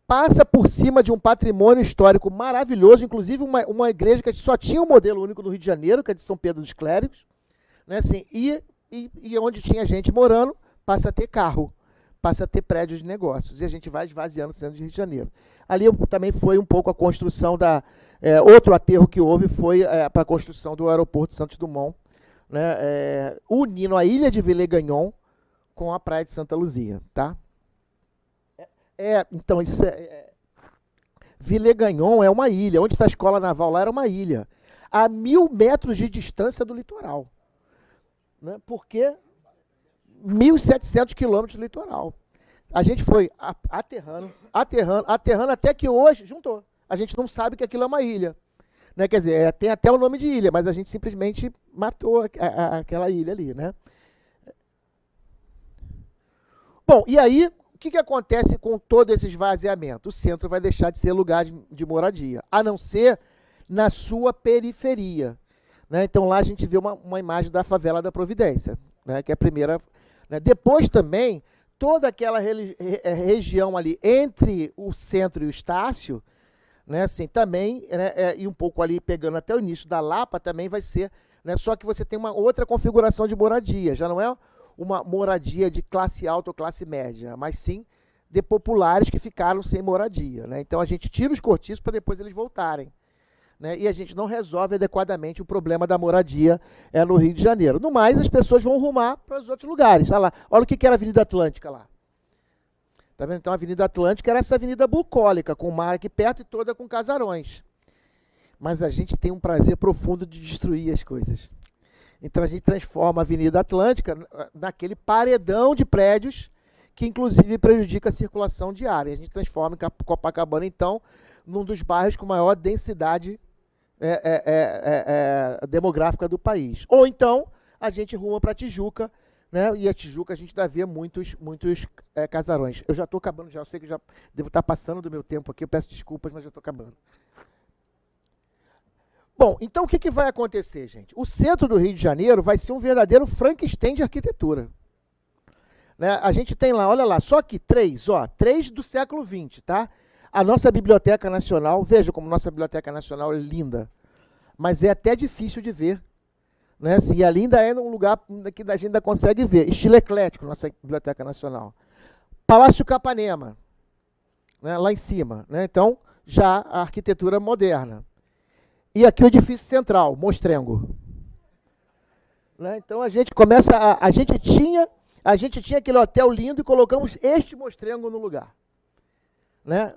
passa por cima de um patrimônio histórico maravilhoso, inclusive uma igreja que só tinha um modelo único no Rio de Janeiro, que é de São Pedro dos Clérigos, né, assim, e onde tinha gente morando, passa a ter carro, passa a ter prédios de negócios, e a gente vai esvaziando o centro de Rio de Janeiro. Ali também foi um pouco a construção outro aterro que houve foi para a construção do aeroporto Santos Dumont, né, unindo a ilha de Villers-Gagnon com a praia de Santa Luzia. Tá? Então, Villers-Gagnon é uma ilha. Onde está a escola naval lá era uma ilha. A 1.000 metros de distância do litoral. Né? Porque 1.700 quilômetros do litoral. A gente foi aterrando, até que hoje juntou. A gente não sabe que aquilo é uma ilha. Né? Quer dizer, tem até o nome de ilha, mas a gente simplesmente matou aquela ilha ali. Né? Bom, e aí, o que acontece com todo esse esvaziamento? O centro vai deixar de ser lugar de moradia, a não ser na sua periferia. Né? Então, lá a gente vê uma imagem da favela da Providência, né? Que é a primeira. Né? Depois também, toda aquela região ali entre o centro e o Estácio, né? Assim, também, né? E um pouco ali pegando até o início da Lapa, também vai ser, né? Só que você tem uma outra configuração de moradia, já não é uma moradia de classe alta ou classe média, mas sim de populares que ficaram sem moradia. Né? Então a gente tira os cortiços para depois eles voltarem. Né? E a gente não resolve adequadamente o problema da moradia no Rio de Janeiro. No mais, as pessoas vão rumar para os outros lugares. Olha lá, olha o que era a Avenida Atlântica lá. Tá vendo? Então a Avenida Atlântica era essa avenida bucólica, com o mar aqui perto e toda com casarões. Mas a gente tem um prazer profundo de destruir as coisas. Então a gente transforma a Avenida Atlântica naquele paredão de prédios que inclusive prejudica a circulação diária. A gente transforma Copacabana, então, num dos bairros com maior densidade demográfica do país. Ou então, a gente ruma para a Tijuca, né? E a Tijuca a gente ainda vê muitos casarões. Eu já estou acabando, já eu sei que já devo estar passando do meu tempo aqui, eu peço desculpas, mas já estou acabando. Bom, então o que vai acontecer, gente? O centro do Rio de Janeiro vai ser um verdadeiro Frankenstein de arquitetura. Né? A gente tem lá, olha lá, só que três do século XX, tá? A nossa Biblioteca Nacional, veja como nossa Biblioteca Nacional é linda, mas é até difícil de ver. Né? Assim, e ali ainda é um lugar que a gente ainda consegue ver. Estilo eclético, nossa Biblioteca Nacional. Palácio Capanema, né? Lá em cima. Né? Então, já a arquitetura moderna. E aqui o edifício central, Mostrengo. Né? Então, a gente começa a gente tinha aquele hotel lindo e colocamos este Mostrengo no lugar. Né?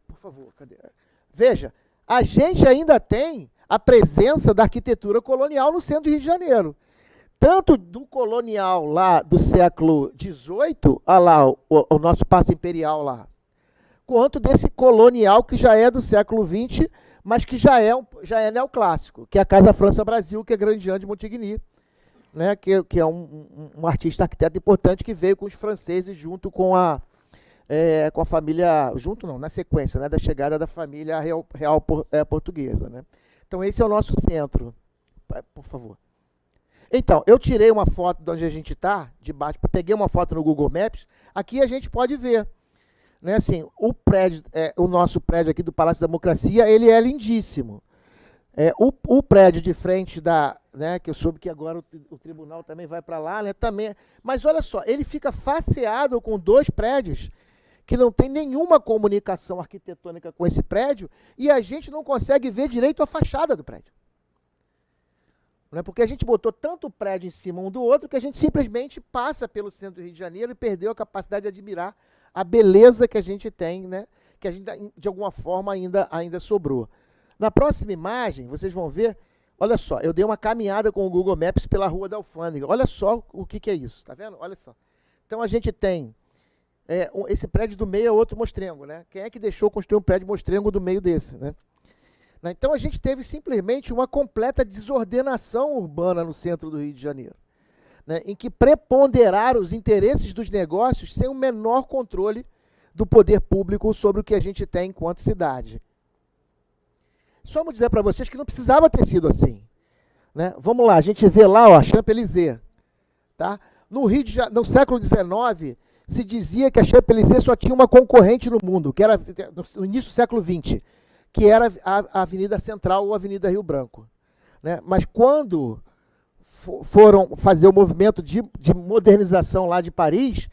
Por favor, cadê? Veja, a gente ainda tem a presença da arquitetura colonial no centro do Rio de Janeiro. Tanto do colonial lá do século XVIII, lá o nosso Paço Imperial lá, quanto desse colonial que já é do século XX, mas que já é neoclássico, que é a Casa França Brasil, que é Grandjean de Montigny, né, que é um artista arquiteto importante que veio com os franceses junto com a família, junto não, na sequência, né, da chegada da família real portuguesa. Né. Então esse é o nosso centro, por favor. Então, eu tirei uma foto de onde a gente está, de baixo, peguei uma foto no Google Maps, aqui a gente pode ver. Né, assim, o nosso prédio aqui do Palácio da Democracia, ele é lindíssimo. O prédio de frente né, que eu soube que agora o tribunal também vai para lá, né, também. Mas olha só, ele fica faceado com dois prédios que não tem nenhuma comunicação arquitetônica com esse prédio e a gente não consegue ver direito a fachada do prédio. Né, porque a gente botou tanto prédio em cima um do outro que a gente simplesmente passa pelo centro do Rio de Janeiro e perdeu a capacidade de admirar a beleza que a gente tem, né, que a gente, de alguma forma, ainda sobrou. Na próxima imagem, vocês vão ver, olha só, eu dei uma caminhada com o Google Maps pela Rua da Alfândega. Olha só o que é isso, tá vendo? Olha só. Então, a gente tem esse prédio do meio é outro Mostrengo, né? Quem é que deixou construir um prédio Mostrengo do meio desse, né? Então, a gente teve simplesmente uma completa desordenação urbana no centro do Rio de Janeiro, né, em que preponderaram os interesses dos negócios sem o menor controle do poder público sobre o que a gente tem enquanto cidade. Só vou dizer para vocês que não precisava ter sido assim. Né? Vamos lá, a gente vê lá, ó, Champs-Élysées. Tá? No século XIX, se dizia que a Champs-Élysées só tinha uma concorrente no mundo, que era no início do século XX, que era a Avenida Central ou a Avenida Rio Branco. Né? Mas quando foram fazer o movimento de modernização lá de Paris,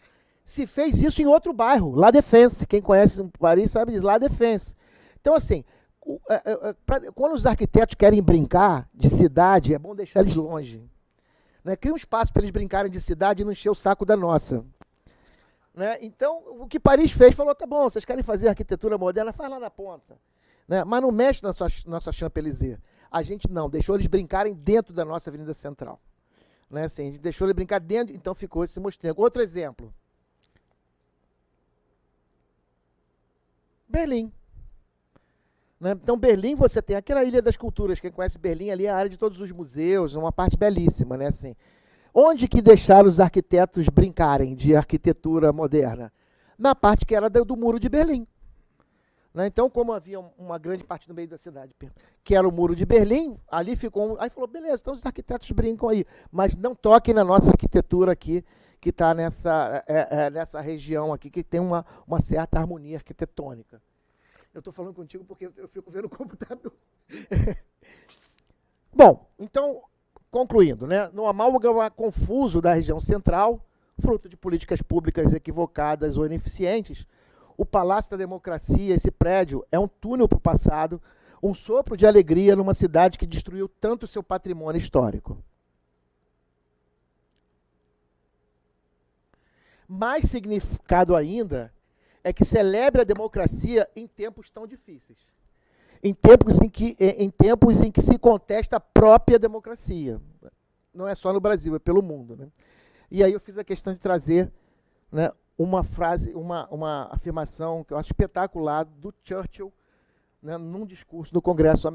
se fez isso em outro bairro, La Défense. Quem conhece Paris sabe disso, La Défense. Então, assim, quando os arquitetos querem brincar de cidade, é bom deixar eles longe. Né? Cria um espaço para eles brincarem de cidade e não encher o saco da nossa. Né? Então, o que Paris fez, falou, tá bom, vocês querem fazer arquitetura moderna, faz lá na ponta. Né? Mas não mexe na nossa Champs-Élysées. A gente não, deixou eles brincarem dentro da nossa Avenida Central. Né? Assim, a gente deixou eles brincar dentro, então ficou esse Mostrengo. Outro exemplo. Berlim. Né? Então, Berlim, você tem aquela Ilha das Culturas. Quem conhece Berlim, ali é a área de todos os museus, uma parte belíssima. Né? Assim, onde que deixaram os arquitetos brincarem de arquitetura moderna? Na parte que era do Muro de Berlim. Né? Então, como havia uma grande parte no meio da cidade, que era o Muro de Berlim, ali ficou... Aí falou, beleza, então os arquitetos brincam aí, mas não toquem na nossa arquitetura aqui, que está nessa região aqui, que tem uma certa harmonia arquitetônica. Eu estou falando contigo porque eu fico vendo o computador. Bom, então, concluindo, né? No amálgama confuso da região central, fruto de políticas públicas equivocadas ou ineficientes, o Palácio da Democracia, esse prédio, é um túnel para o passado, um sopro de alegria numa cidade que destruiu tanto o seu patrimônio histórico. Mais significado ainda é que celebra a democracia em tempos tão difíceis. Em tempos em que se contesta a própria democracia. Não é só no Brasil, é pelo mundo. Né? E aí eu fiz a questão de trazer, né, uma frase, uma afirmação que eu acho espetacular do Churchill, né, num discurso no Congresso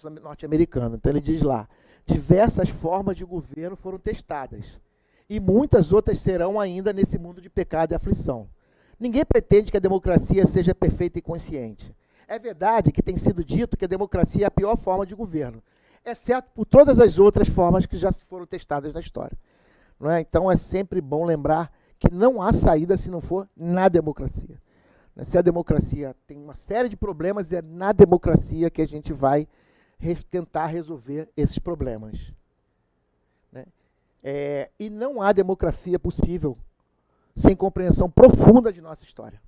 norte-americano. Então ele diz lá, diversas formas de governo foram testadas, e muitas outras serão ainda nesse mundo de pecado e aflição. Ninguém pretende que a democracia seja perfeita e consciente. É verdade que tem sido dito que a democracia é a pior forma de governo, exceto por todas as outras formas que já foram testadas na história. Não é? Então é sempre bom lembrar que não há saída se não for na democracia. Se a democracia tem uma série de problemas, é na democracia que a gente vai tentar resolver esses problemas. Né? E não há democracia possível sem compreensão profunda de nossa história.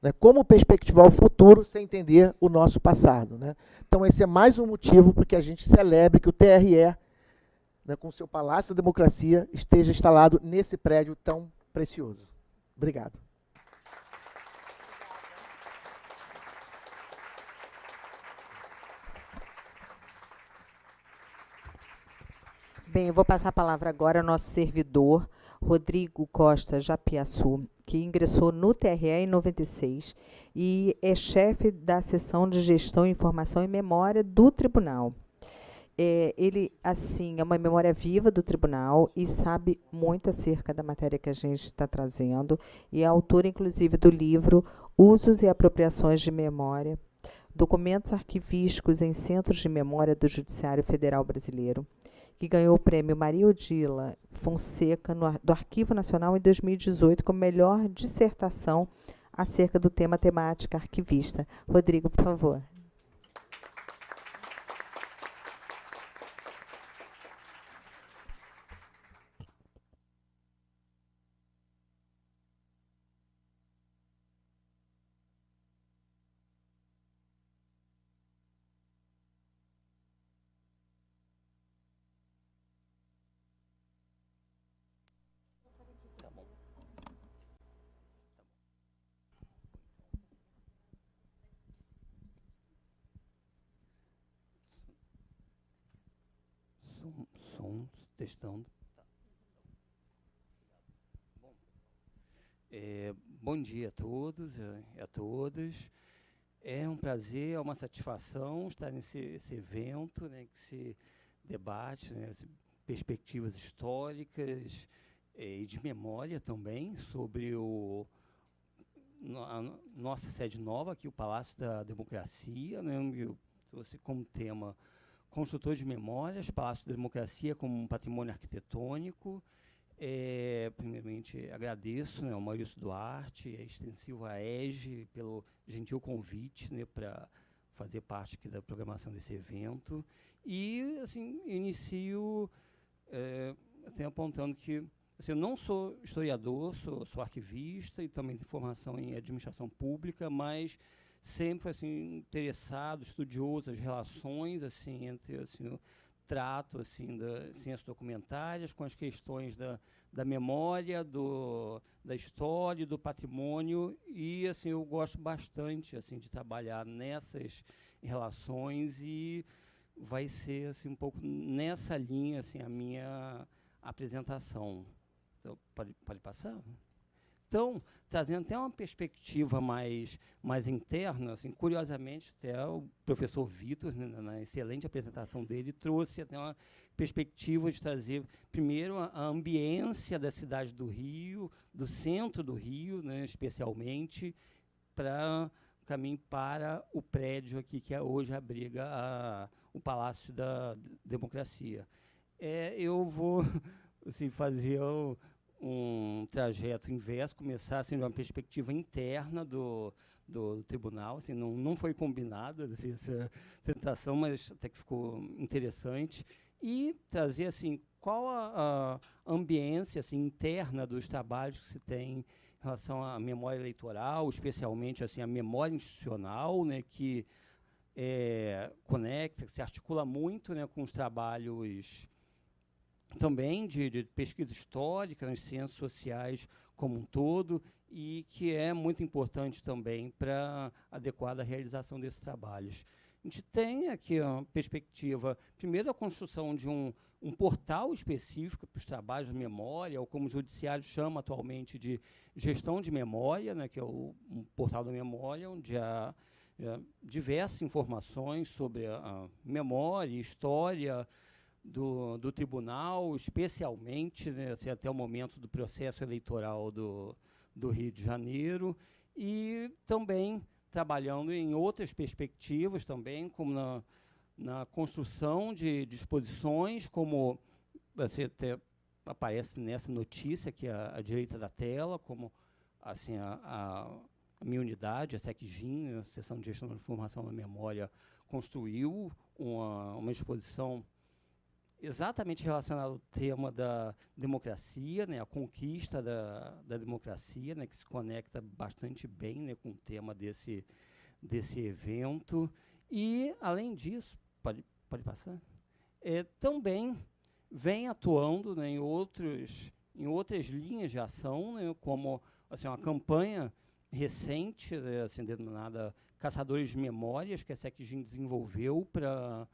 Né? Como perspectivar o futuro sem entender o nosso passado. Né? Então esse é mais um motivo para que a gente celebre que o TRE, né, com seu Palácio da Democracia, esteja instalado nesse prédio tão precioso. Obrigado. Bem, eu vou passar a palavra agora ao nosso servidor, Rodrigo Costa Japiaçu, que ingressou no TRE em 96 e é chefe da seção de Gestão, Informação e Memória do Tribunal. Ele, assim, é uma memória viva do Tribunal e sabe muito acerca da matéria que a gente está trazendo, e é autor, inclusive, do livro Usos e Apropriações de Memória, Documentos Arquivísticos em Centros de Memória do Judiciário Federal Brasileiro, que ganhou o prêmio Maria Odila Fonseca do Arquivo Nacional em 2018 como melhor dissertação acerca do tema temática arquivista. Rodrigo, por favor. Som, testando. Bom dia a todos e a todas. É um prazer, é uma satisfação estar nesse evento, né, que se debate, né, perspectivas históricas e de memória também sobre a nossa sede nova, aqui o Palácio da Democracia, né, eu trouxe como tema Construtor de Memórias, Palácio da Democracia como um patrimônio arquitetônico. Primeiramente, agradeço, né, ao Maurício Duarte, a extensiva EGE, pelo gentil convite, né, para fazer parte aqui da programação desse evento. E, assim, inicio até apontando que assim, eu não sou historiador, sou arquivista e também tenho formação em administração pública, mas sempre assim interessado, estudioso das relações assim entre assim o trato assim das ciências documentárias com as questões da memória, da história, do patrimônio, e assim eu gosto bastante assim de trabalhar nessas relações, e vai ser assim um pouco nessa linha assim a minha apresentação. Então, pode passar? Então, trazendo até uma perspectiva mais interna, assim, curiosamente, até o professor Vitor, né, na excelente apresentação dele, trouxe até uma perspectiva de trazer, primeiro, a ambiência da cidade do Rio, do centro do Rio, né, especialmente, para o caminho para o prédio aqui, que hoje abriga o Palácio da Democracia. Eu vou assim, fazer um trajeto inverso, começar assim, de uma perspectiva interna do tribunal, assim, não foi combinada assim, essa apresentação, mas até que ficou interessante, e trazer assim, qual a ambiência assim, interna dos trabalhos que se tem em relação à memória eleitoral, especialmente assim, a memória institucional, né, que conecta, que se articula muito, né, com os trabalhos também de pesquisa histórica nas ciências sociais como um todo, e que é muito importante também para a adequada realização desses trabalhos. A gente tem aqui a perspectiva, primeiro, a construção de um portal específico para os trabalhos de memória, ou como o Judiciário chama atualmente de gestão de memória, né, que é um portal da memória, onde há diversas informações sobre a memória e história do tribunal, especialmente, né, assim, até o momento do processo eleitoral do Rio de Janeiro, e também trabalhando em outras perspectivas também, como na construção de disposições, como assim, até aparece nessa notícia aqui à direita da tela, como assim, a minha unidade, a SECGIM, a Seção de Gestão da Informação da Memória, construiu uma exposição exatamente relacionado ao tema da democracia, né, a conquista da democracia, né, que se conecta bastante bem, né, com o tema desse evento. E, além disso, pode passar? Também vem atuando, né, em outras linhas de ação, né, como assim, uma campanha recente, né, assim, denominada Caçadores de Memórias, que a SECGIM desenvolveu para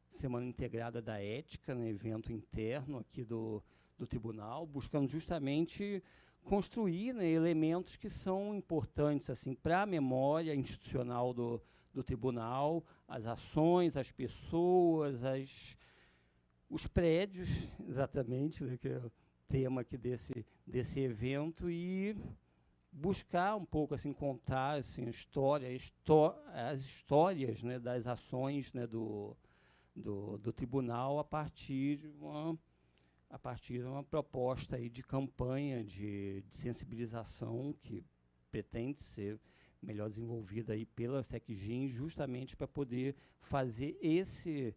Semana Integrada da Ética, né, evento interno aqui do tribunal, buscando justamente construir, né, elementos que são importantes assim, para a memória institucional do tribunal, as ações, as pessoas, os prédios, exatamente, né, que é o tema aqui desse evento, e buscar um pouco, assim, contar assim, as histórias, né, das ações, né, do tribunal a partir de uma proposta aí de campanha de sensibilização que pretende ser melhor desenvolvida aí pela SECGIM, justamente para poder fazer esse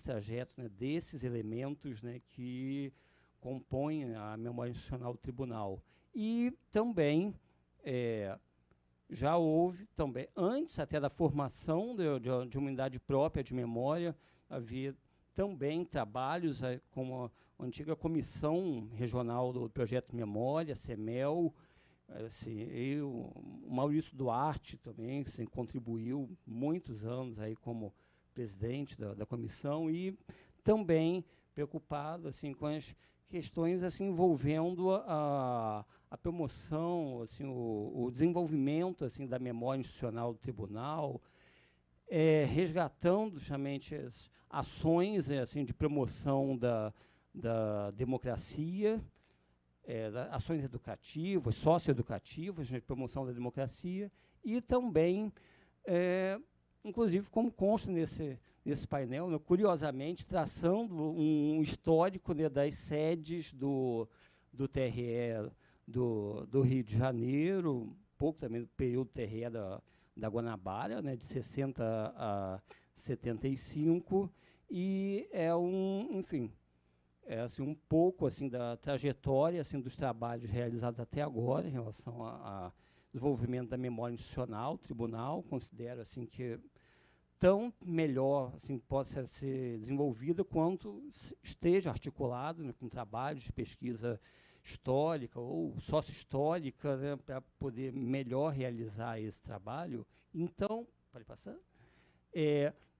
trajeto, né, desses elementos, né, que compõem a memória institucional do tribunal. E também já houve, também, antes até da formação de uma unidade própria de memória, havia também trabalhos como a antiga Comissão Regional do Projeto Memória, CEMEL, assim, o Maurício Duarte também assim, contribuiu muitos anos aí como presidente da comissão, e também preocupado assim, com as questões assim, envolvendo a promoção, assim, o desenvolvimento assim, da memória institucional do tribunal, resgatando justamente as ações assim, de promoção da democracia, ações educativas, socioeducativas, de promoção da democracia, e também, inclusive, como consta nesse painel, né, curiosamente, traçando um histórico, né, das sedes do TRE do Rio de Janeiro, um pouco também do período TRE da Guanabara, né, de 60 a 75, e enfim, assim, um pouco assim, da trajetória assim, dos trabalhos realizados até agora em relação a desenvolvimento da memória institucional. O tribunal considera assim, que tão melhor assim, possa ser desenvolvida quanto esteja articulado, né, com trabalhos de pesquisa histórica ou sócio-histórica, né, para poder melhor realizar esse trabalho. Então, pode passar?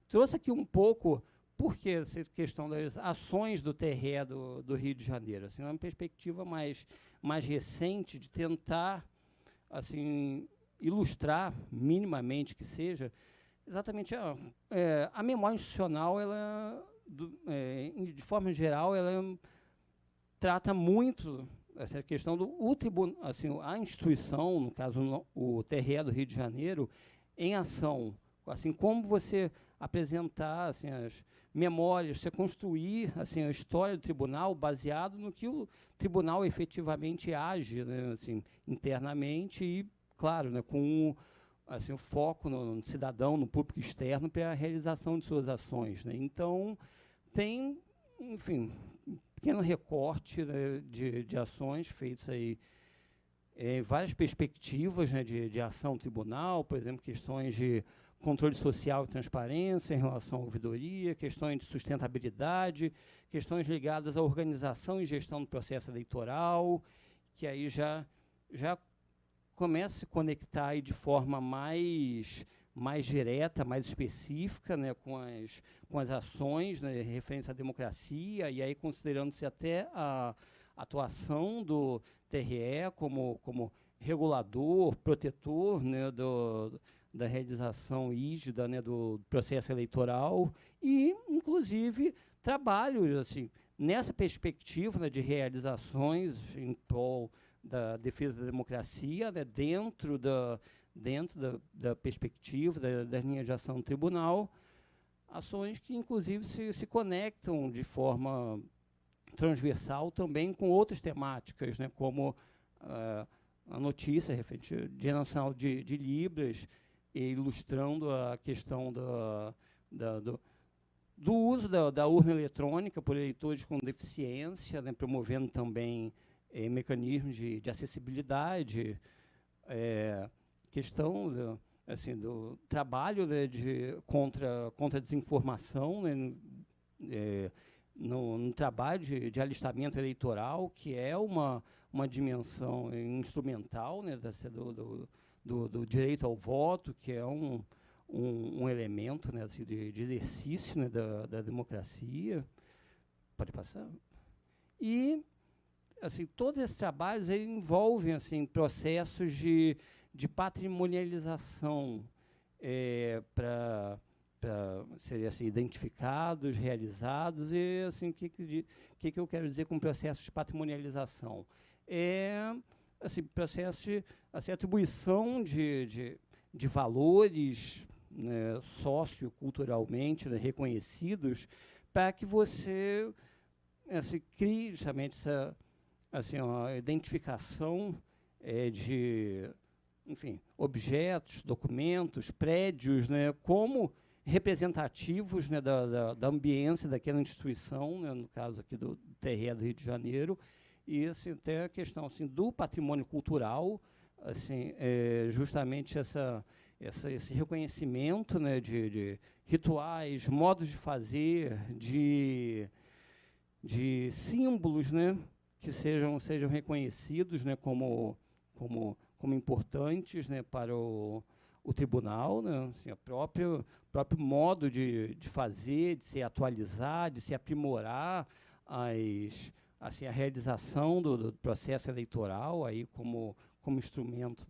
Trouxe aqui um pouco, porque essa questão das ações do TRE do Rio de Janeiro, assim, uma perspectiva mais recente de tentar assim, ilustrar, minimamente que seja, exatamente a memória institucional, ela, de forma geral, ela trata muito essa questão do tribunal, assim, a instituição, no caso o TRE do Rio de Janeiro, em ação, assim, como você apresentar assim, as memórias, você construir assim, a história do tribunal baseado no que o tribunal efetivamente age, né, assim, internamente e, claro, né, com assim, o foco no cidadão, no público externo para a realização de suas ações, né. Então, tem, enfim, um pequeno recorte, né, de ações feitas aí em várias perspectivas, né, de ação do tribunal, por exemplo, questões de controle social e transparência em relação à ouvidoria, questões de sustentabilidade, questões ligadas à organização e gestão do processo eleitoral, que aí já começa a se conectar aí de forma mais direta, mais específica, né, com as ações, né, referentes à democracia, e aí considerando-se até a atuação do TRE como regulador, protetor, né, da realização rígida, né, do processo eleitoral e, inclusive, trabalhos assim, nessa perspectiva, né, de realizações em prol da defesa da democracia, né, dentro da perspectiva da linha de ação do tribunal, ações que, inclusive, se conectam de forma transversal também com outras temáticas, né, como a notícia referente ao Dia Nacional de Libras, ilustrando a questão do uso da urna eletrônica por eleitores com deficiência, né, promovendo também mecanismos de acessibilidade, questão do trabalho, né, contra a desinformação, né, no trabalho de alistamento eleitoral, que é uma dimensão instrumental, né, do direito ao voto, que é um elemento, né, assim, de exercício, né, da democracia. Pode passar? E assim, todos esses trabalhos envolvem assim, processos de patrimonialização para serem assim, identificados, realizados. E assim, o que eu quero dizer com processos de patrimonialização? Assim, processo de assim, atribuição de valores, né, socioculturalmente, né, reconhecidos, para que você assim, crie justamente essa assim, uma identificação de, enfim, objetos, documentos, prédios, né, como representativos, né, da ambiência daquela instituição, né, no caso aqui do TRE do Rio de Janeiro, e assim, até a questão assim, do patrimônio cultural, assim, justamente esse reconhecimento, né, de rituais, modos de fazer, de símbolos, né, que sejam reconhecidos, né, como importantes, né, para o tribunal, né, assim, próprio modo de fazer, de se atualizar, de se aprimorar assim, a realização do processo eleitoral aí como instrumento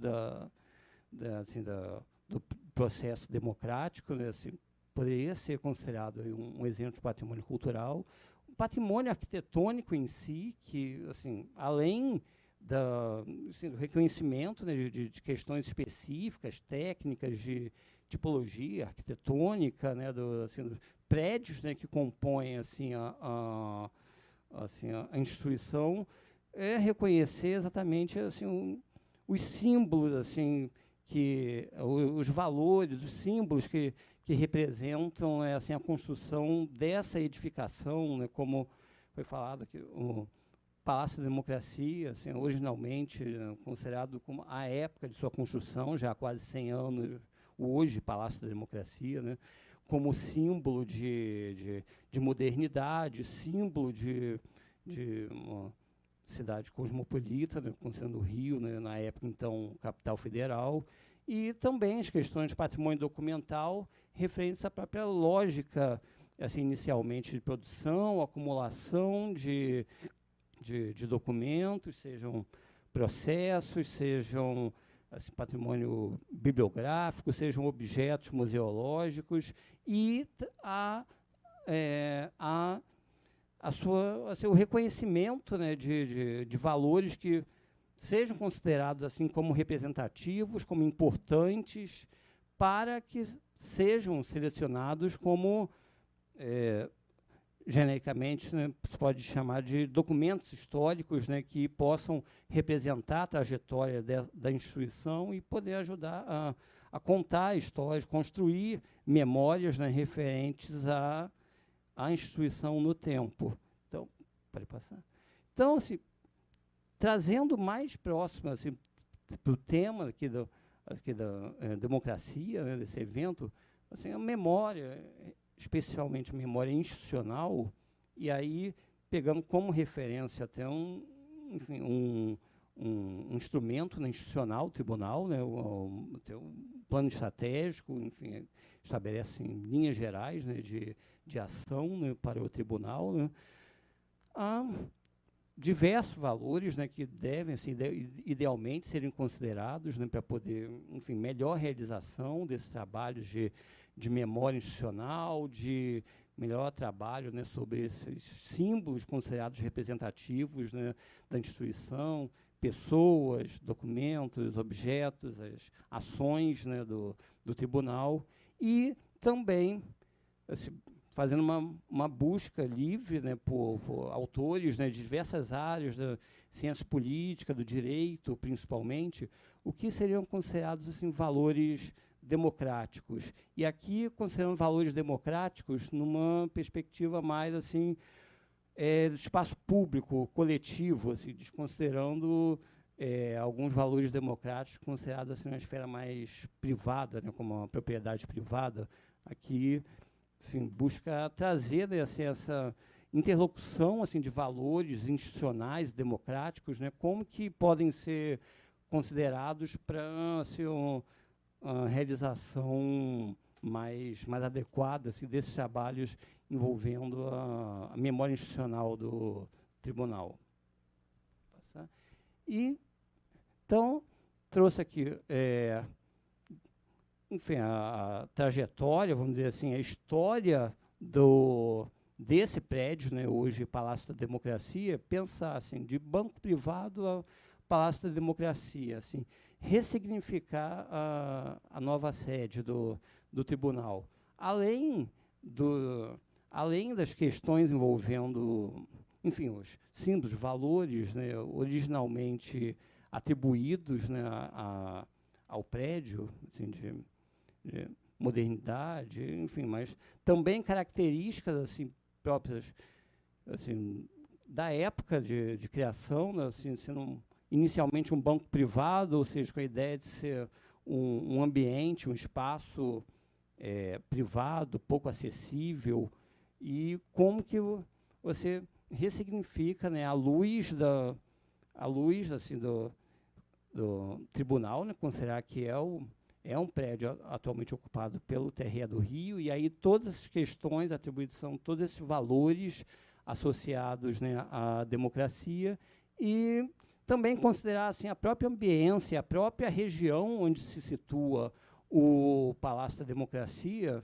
do processo democrático, né, assim, poderia ser considerado aí um exemplo de patrimônio cultural. O patrimônio arquitetônico em si, que, assim, além assim, do reconhecimento, né, de questões específicas, técnicas de tipologia arquitetônica, né, assim, dos prédios, né, que compõem assim, a instituição, reconhecer exatamente assim, os símbolos, assim, os valores, os símbolos que representam assim, a construção dessa edificação, né, como foi falado aqui, o Palácio da Democracia, assim, originalmente considerado como a época de sua construção, já há quase 100 anos, hoje, Palácio da Democracia, né, como símbolo de modernidade, símbolo de uma cidade cosmopolita, né, considerando o Rio, né, na época, então, capital federal, e também as questões de patrimônio documental referentes à própria lógica, assim, inicialmente de produção, acumulação de documentos, sejam processos, sejam assim, patrimônio bibliográfico, sejam objetos museológicos, e o reconhecimento, né, de valores que sejam considerados assim como representativos, como importantes, para que sejam selecionados como, genericamente, né, se pode chamar de documentos históricos, né, que possam representar a trajetória da instituição e poder ajudar a contar histórias, construir memórias, né, referentes à instituição no tempo. Então, pode passar. Então, assim, trazendo mais próximo assim, para o tema aqui da democracia, né, desse evento, assim, a memória, especialmente a memória institucional, e aí pegando como referência até um instrumento, né, institucional, o tribunal, né, um plano estratégico, enfim, estabelece linhas gerais, né, de ação, né, para o tribunal, né, diversos valores, né, que devem, assim, idealmente, serem considerados, né, para poder, enfim, melhor realização desses trabalhos de memória institucional, de melhor trabalho, né, sobre esses símbolos considerados representativos, né, da instituição, pessoas, documentos, objetos, as ações, né, do tribunal, e também, assim, fazendo uma busca livre, né, por autores, né, de diversas áreas da ciência política, do direito, principalmente, o que seriam considerados, assim, valores democráticos. E aqui, considerando valores democráticos numa perspectiva mais, assim, do espaço público, coletivo, assim, desconsiderando alguns valores democráticos considerados, assim, na esfera mais privada, né, como a propriedade privada. Aqui, assim, busca trazer, né, assim, essa interlocução, assim, de valores institucionais, democráticos, né, como que podem ser considerados para, assim, a realização mais adequada, assim, desses trabalhos envolvendo a memória institucional do tribunal. E, então, trouxe aqui, enfim, a trajetória, vamos dizer assim, a história desse prédio, né, hoje Palácio da Democracia, pensar, assim, de banco privado ao Palácio da Democracia, assim, ressignificar a nova sede do tribunal. Além das questões envolvendo, enfim, os símbolos, valores, né, originalmente atribuídos, né, ao prédio, assim, de modernidade, enfim, mas também características, assim, próprias, assim, da época de criação, né, assim, sendo inicialmente um banco privado, ou seja, com a ideia de ser um ambiente, um espaço privado, pouco acessível, e como que você ressignifica, né, à luz assim, do tribunal, né, considerar que é um prédio atualmente ocupado pelo TRE do Rio, e aí todas as questões, atribuição, todos esses valores associados, né, à democracia, e também considerar, assim, a própria ambiência, a própria região onde se situa o Palácio da Democracia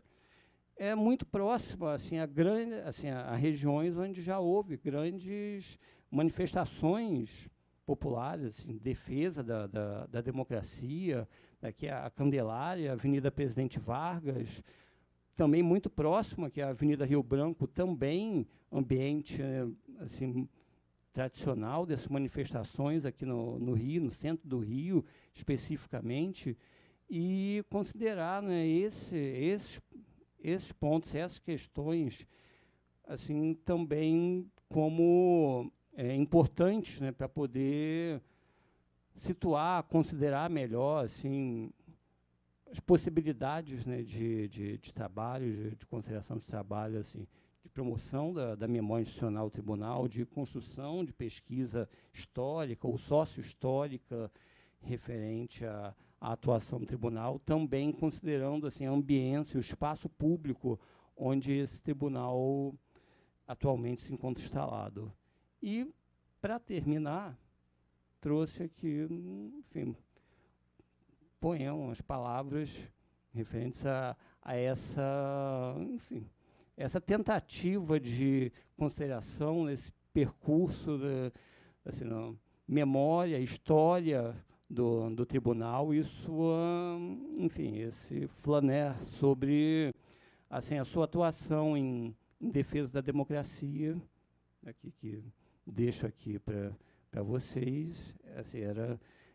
é muito próxima, assim, a regiões onde já houve grandes manifestações populares, assim, defesa da democracia, aqui a Candelária, a Avenida Presidente Vargas, também muito próxima, que é a Avenida Rio Branco, também ambiente, assim, tradicional dessas manifestações aqui no Rio, no centro do Rio, especificamente, e considerar, né, esses pontos, essas questões, assim, também como importantes, né, para poder situar, considerar melhor, assim, as possibilidades, né, de trabalho, de consideração de trabalho, assim, de promoção da memória institucional do tribunal, de construção de pesquisa histórica ou sócio-histórica referente à atuação do tribunal, também considerando, assim, a ambiência, o espaço público onde esse tribunal atualmente se encontra instalado. E, para terminar, trouxe aqui, enfim, poema, umas palavras referentes a essa, enfim, essa tentativa de consideração nesse percurso, assim, memória, história do tribunal e sua, enfim, esse flaner sobre, assim, a sua atuação em defesa da democracia, aqui que deixo aqui para vocês. Assim,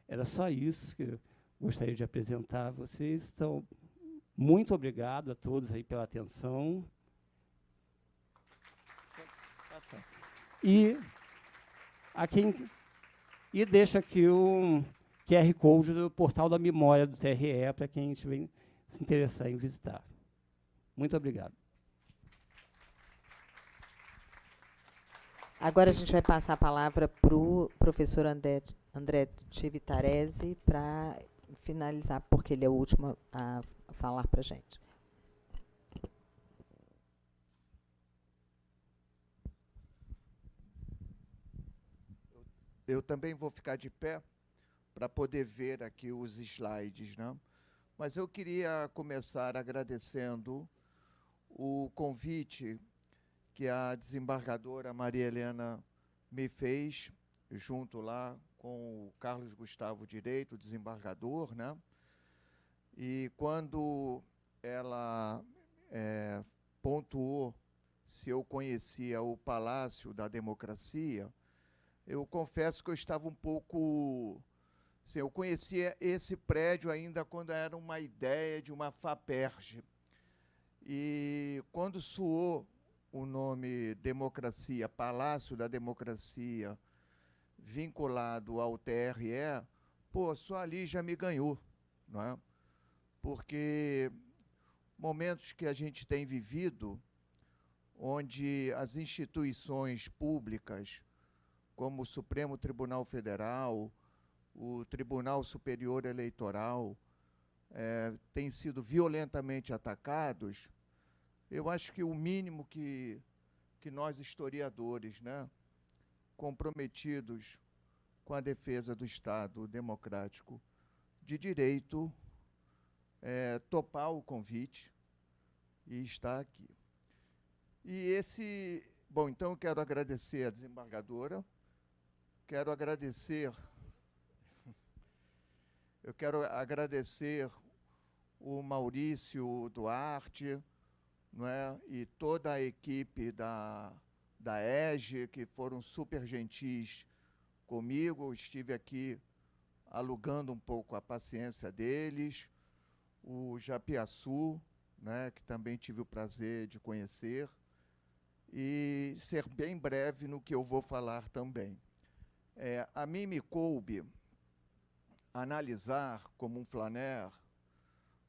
era só isso que eu gostaria de apresentar a vocês. Então, muito obrigado a todos aí pela atenção. E deixo aqui o QR Code do portal da memória do TRE para quem estiver se interessar em visitar. Muito obrigado. Agora a gente vai passar a palavra para o professor André Civitarese para finalizar, porque ele é o último a falar para a gente. eu também vou ficar de pé para poder ver aqui os slides, né? Mas eu queria começar agradecendo o convite que a desembargadora Maria Helena me fez, junto lá com o Carlos Gustavo Direito, desembargador, né? E quando ela pontuou se eu conhecia o Palácio da Democracia, eu confesso que eu estava um pouco... Assim, eu conhecia esse prédio ainda quando era uma ideia de uma FAPERJ. E quando soou o nome Democracia, Palácio da Democracia, vinculado ao TRE, pô, só ali já me ganhou, não é? Porque momentos que a gente tem vivido, onde as instituições públicas, como o Supremo Tribunal Federal, o Tribunal Superior Eleitoral, têm sido violentamente atacados, eu acho que o mínimo que nós, historiadores, né, comprometidos com a defesa do Estado democrático de direito, topar o convite e estar aqui. Bom, então eu quero agradecer a desembargadora, quero agradecer o Maurício Duarte, não é? E toda a equipe da EGE, que foram super gentis comigo. Eu estive aqui alugando um pouco a paciência deles, o Japiaçu, né, que também tive o prazer de conhecer, e ser bem breve no que eu vou falar também. A mim me coube analisar como um flaner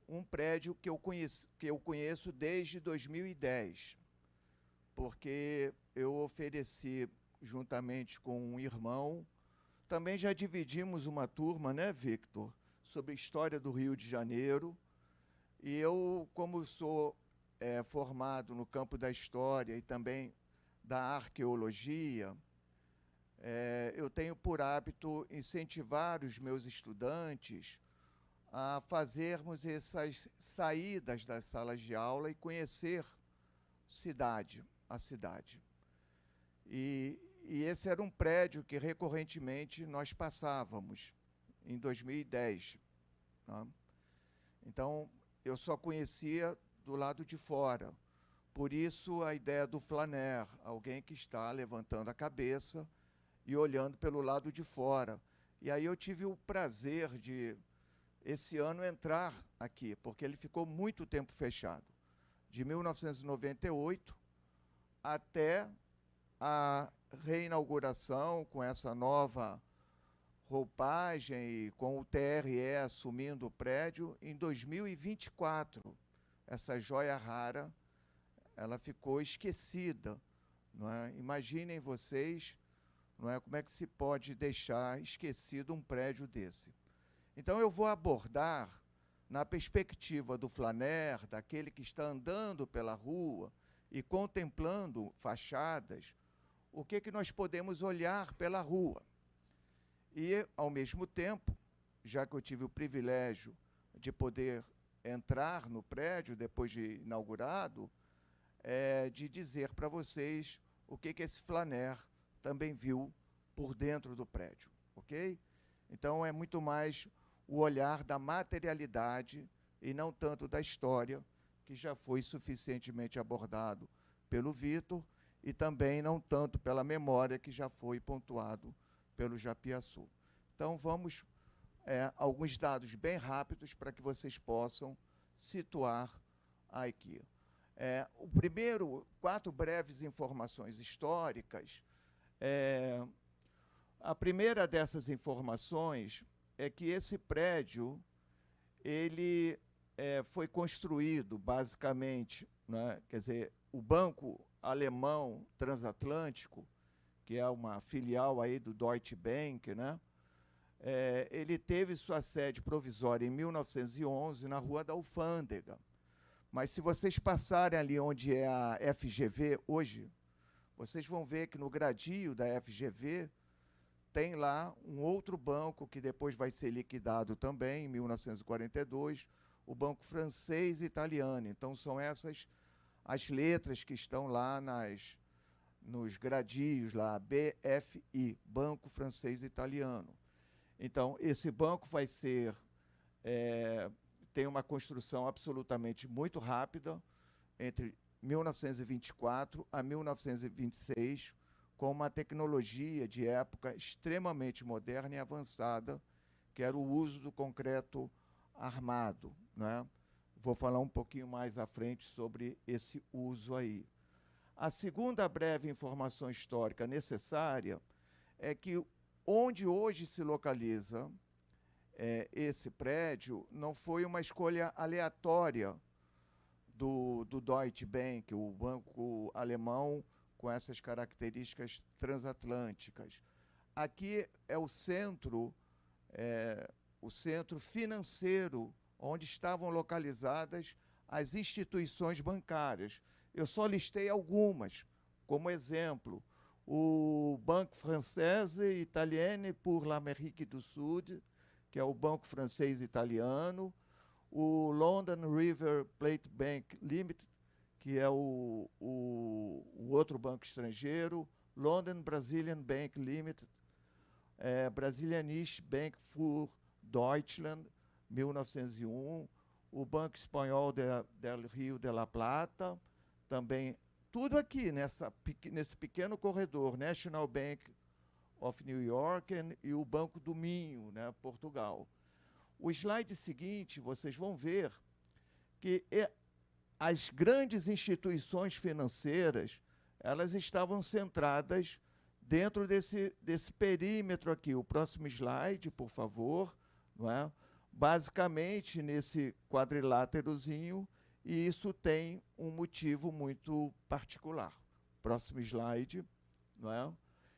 um prédio que eu conheço desde 2010, porque eu ofereci, juntamente com um irmão, também já dividimos uma turma, né, Victor, sobre história do Rio de Janeiro, e eu, como sou formado no campo da história e também da arqueologia, eu tenho por hábito incentivar os meus estudantes a fazermos essas saídas das salas de aula e conhecer a cidade. E esse era um prédio que recorrentemente nós passávamos em 2010. Né? Então, eu só conhecia do lado de fora. Por isso, a ideia do flaner, alguém que está levantando a cabeça e olhando pelo lado de fora. E aí eu tive o prazer de, esse ano, entrar aqui, porque ele ficou muito tempo fechado. De 1998 até a reinauguração com essa nova roupagem e com o TRE assumindo o prédio em 2024. Essa joia rara, ela ficou esquecida. Não é? Imaginem vocês, não é, como é que se pode deixar esquecido um prédio desse. Então, eu vou abordar, na perspectiva do flaner, daquele que está andando pela rua e contemplando fachadas, o que nós podemos olhar pela rua. E, ao mesmo tempo, já que eu tive o privilégio de poder entrar no prédio, depois de inaugurado, de dizer para vocês o que esse flaner também viu por dentro do prédio, ok? Então, é muito mais o olhar da materialidade e não tanto da história, que já foi suficientemente abordado pelo Vitor, e também não tanto pela memória, que já foi pontuado pelo Japiaçu. Então, vamos alguns dados bem rápidos para que vocês possam situar aqui. O primeiro, 4 breves informações históricas. A primeira dessas informações é que esse prédio ele foi construído, basicamente, né, quer dizer, o Banco Alemão Transatlântico, que é uma filial aí do Deutsche Bank, né, ele teve sua sede provisória em 1911 na Rua da Alfândega. Mas se vocês passarem ali onde é a FGV hoje, vocês vão ver que no gradil da FGV tem lá um outro banco que depois vai ser liquidado também, em 1942, o Banco Francês Italiano. Então, são essas as letras que estão lá nos gradios, lá, BFI, Banco Francês Italiano. Então, esse banco vai ser, tem uma construção absolutamente muito rápida, entre 1924 a 1926, com uma tecnologia de época extremamente moderna e avançada, que era o uso do concreto armado, né? Vou falar um pouquinho mais à frente sobre esse uso aí. A segunda breve informação histórica necessária é que onde hoje se localiza esse prédio não foi uma escolha aleatória do Deutsche Bank, o banco alemão com essas características transatlânticas. Aqui é o centro financeiro onde estavam localizadas as instituições bancárias. Eu só listei algumas, como exemplo, o Banque Française Italienne pour l'Amérique du Sud, que é o Banco Francês Italiano, o London River Plate Bank Limited, que é o outro banco estrangeiro, London Brazilian Bank Limited, Brazilianische Bank für Deutschland, 1901, o Banco Espanhol del Rio de la Plata, também, tudo aqui nesse pequeno corredor, National Bank of New York e o Banco do Minho, né, Portugal. O slide seguinte, vocês vão ver que as grandes instituições financeiras, elas estavam centradas dentro desse perímetro aqui. O próximo slide, por favor, não é? Basicamente nesse quadriláterozinho, e isso tem um motivo muito particular. Próximo slide, não é?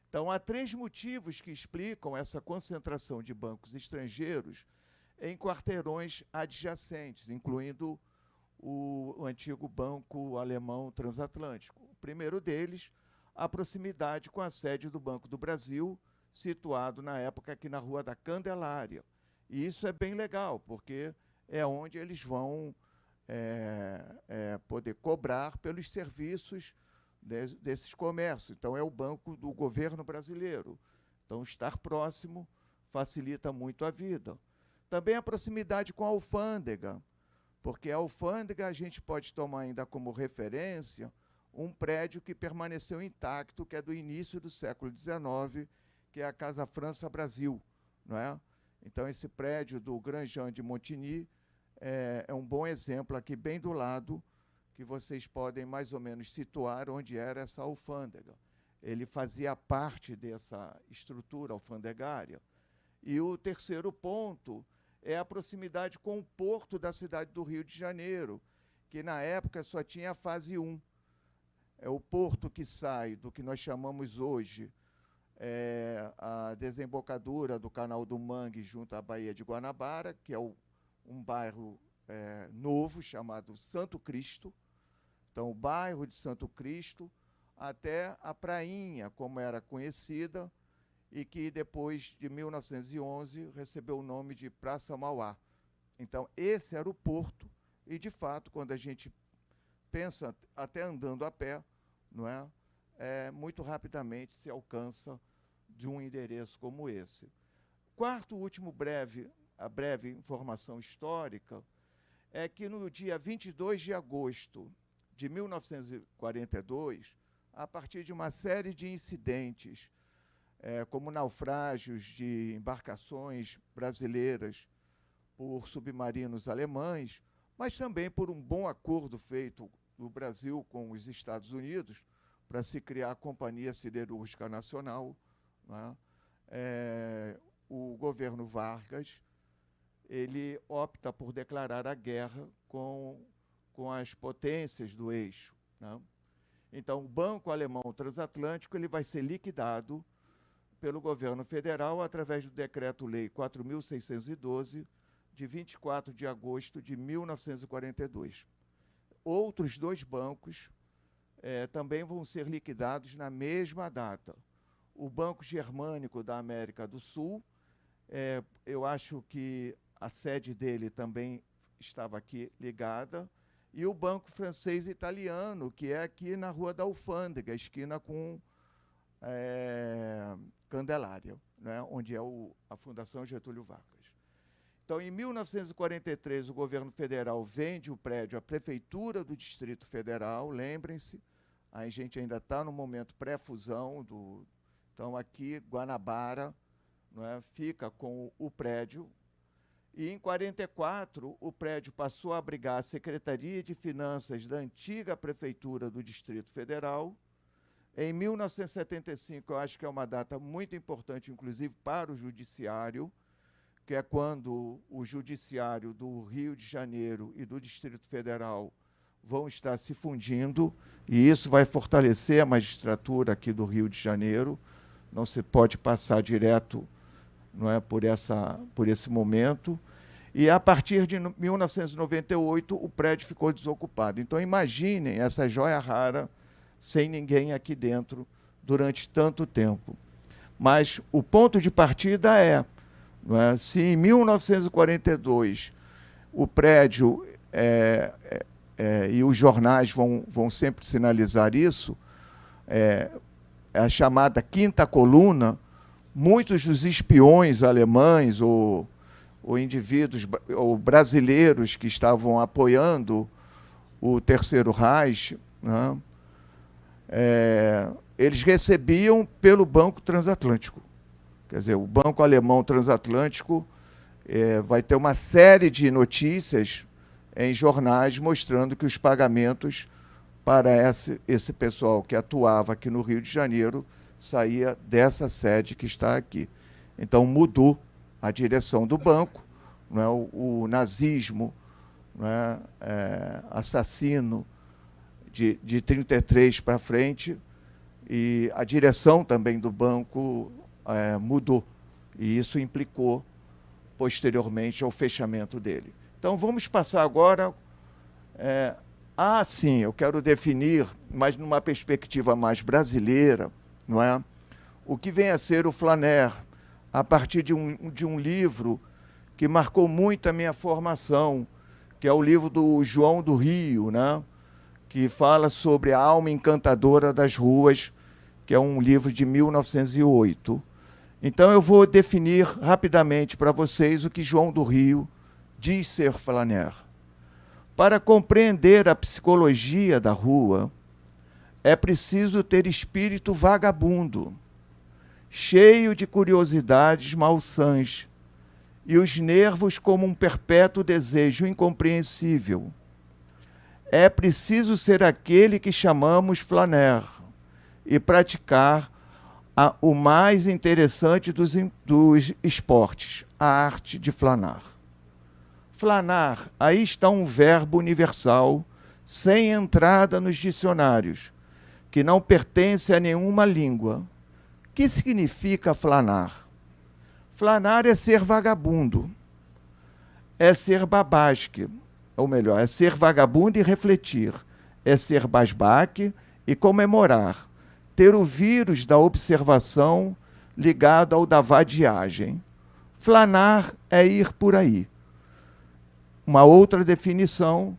Então, há 3 motivos que explicam essa concentração de bancos estrangeiros em quarteirões adjacentes, incluindo o antigo Banco Alemão Transatlântico. O primeiro deles, a proximidade com a sede do Banco do Brasil, situado na época aqui na Rua da Candelária. E isso é bem legal, porque é onde eles vão poder cobrar pelos serviços desses comércios. Então, é o banco do governo brasileiro. Então, estar próximo facilita muito a vida. Também a proximidade com a alfândega, porque a alfândega a gente pode tomar ainda como referência um prédio que permaneceu intacto, que é do início do século XIX, que é a Casa França Brasil, não é? Então, esse prédio do Grand Jean de Montigny é um bom exemplo aqui, bem do lado, que vocês podem mais ou menos situar onde era essa alfândega. Ele fazia parte dessa estrutura alfandegária. E o terceiro ponto é a proximidade com o porto da cidade do Rio de Janeiro, que na época só tinha a fase 1. É o porto que sai do que nós chamamos hoje a desembocadura do Canal do Mangue junto à Baía de Guanabara, que é um bairro novo chamado Santo Cristo. Então, o bairro de Santo Cristo até a Prainha, como era conhecida, e que depois de 1911 recebeu o nome de Praça Mauá. Então, esse era o porto, e, de fato, quando a gente pensa, até andando a pé, não é? Muito rapidamente se alcança de um endereço como esse. Quarto, último a breve informação histórica, é que no dia 22 de agosto de 1942, a partir de uma série de incidentes, como naufrágios de embarcações brasileiras por submarinos alemães, mas também por um bom acordo feito no Brasil com os Estados Unidos para se criar a Companhia Siderúrgica Nacional, né? O governo Vargas ele opta por declarar a guerra com as potências do eixo, né? Então, o Banco Alemão Transatlântico ele vai ser liquidado pelo governo federal através do Decreto-Lei 4.612, de 24 de agosto de 1942. Outros 2 bancos também vão ser liquidados na mesma data. o Banco Germânico da América do Sul. Eu acho que a sede dele também estava aqui ligada, e o Banco Francês Italiano, que é aqui na Rua da Alfândega, esquina com Candelária, né, onde é a Fundação Getúlio Vargas. Então, em 1943, o governo federal vende o prédio à Prefeitura do Distrito Federal, lembrem-se, a gente ainda está no momento pré-fusão. Então, aqui, Guanabara, não é, fica com o prédio. E, em 1944, o prédio passou a abrigar a Secretaria de Finanças da antiga Prefeitura do Distrito Federal. Em 1975, eu acho que é uma data muito importante, inclusive, para o Judiciário, que é quando o Judiciário do Rio de Janeiro e do Distrito Federal vão estar se fundindo, e isso vai fortalecer a magistratura aqui do Rio de Janeiro. Não se pode passar direto, não é, por esse momento. E, a partir de 1998, o prédio ficou desocupado. Então, imaginem essa joia rara sem ninguém aqui dentro durante tanto tempo. Mas o ponto de partida não é, se em 1942 o prédio, e os jornais vão sempre sinalizar isso, a chamada quinta coluna, muitos dos espiões alemães ou indivíduos ou brasileiros que estavam apoiando o Terceiro Reich, né, eles recebiam pelo Banco Transatlântico. Quer dizer, o Banco Alemão Transatlântico vai ter uma série de notícias em jornais mostrando que os pagamentos para esse pessoal que atuava aqui no Rio de Janeiro saía dessa sede que está aqui. Então, mudou a direção do banco, não é, o nazismo, não é, assassino de 1933 para frente, e a direção também do banco mudou, e isso implicou posteriormente ao fechamento dele. Então, vamos passar agora... sim, eu quero definir, mas numa perspectiva mais brasileira, não é, o que vem a ser o Flaner, a partir de um livro que marcou muito a minha formação, que é o livro do João do Rio, né, que fala sobre a alma encantadora das ruas, que é um livro de 1908. Então, eu vou definir rapidamente para vocês o que João do Rio diz ser Flaner. Para compreender a psicologia da rua, é preciso ter espírito vagabundo, cheio de curiosidades malsãs, e os nervos como um perpétuo desejo incompreensível. É preciso ser aquele que chamamos Flaner e praticar o mais interessante dos esportes, a arte de flanar. Flanar, aí está um verbo universal, sem entrada nos dicionários, que não pertence a nenhuma língua. O que significa flanar? Flanar é ser vagabundo, é ser babasque, ou melhor, é ser vagabundo e refletir, é ser basbaque e comemorar, ter o vírus da observação ligado ao da vadiagem. Flanar é ir por aí. Uma outra definição,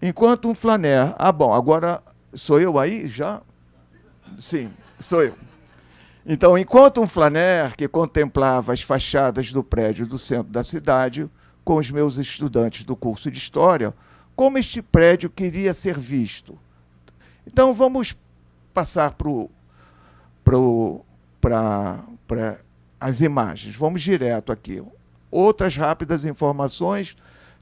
enquanto um flaner... bom, agora sou eu aí já? Sim, sou eu. Então, enquanto um flaner que contemplava as fachadas do prédio do centro da cidade, com os meus estudantes do curso de História, como este prédio queria ser visto. Então, vamos passar para as imagens. Vamos direto aqui. Outras rápidas informações.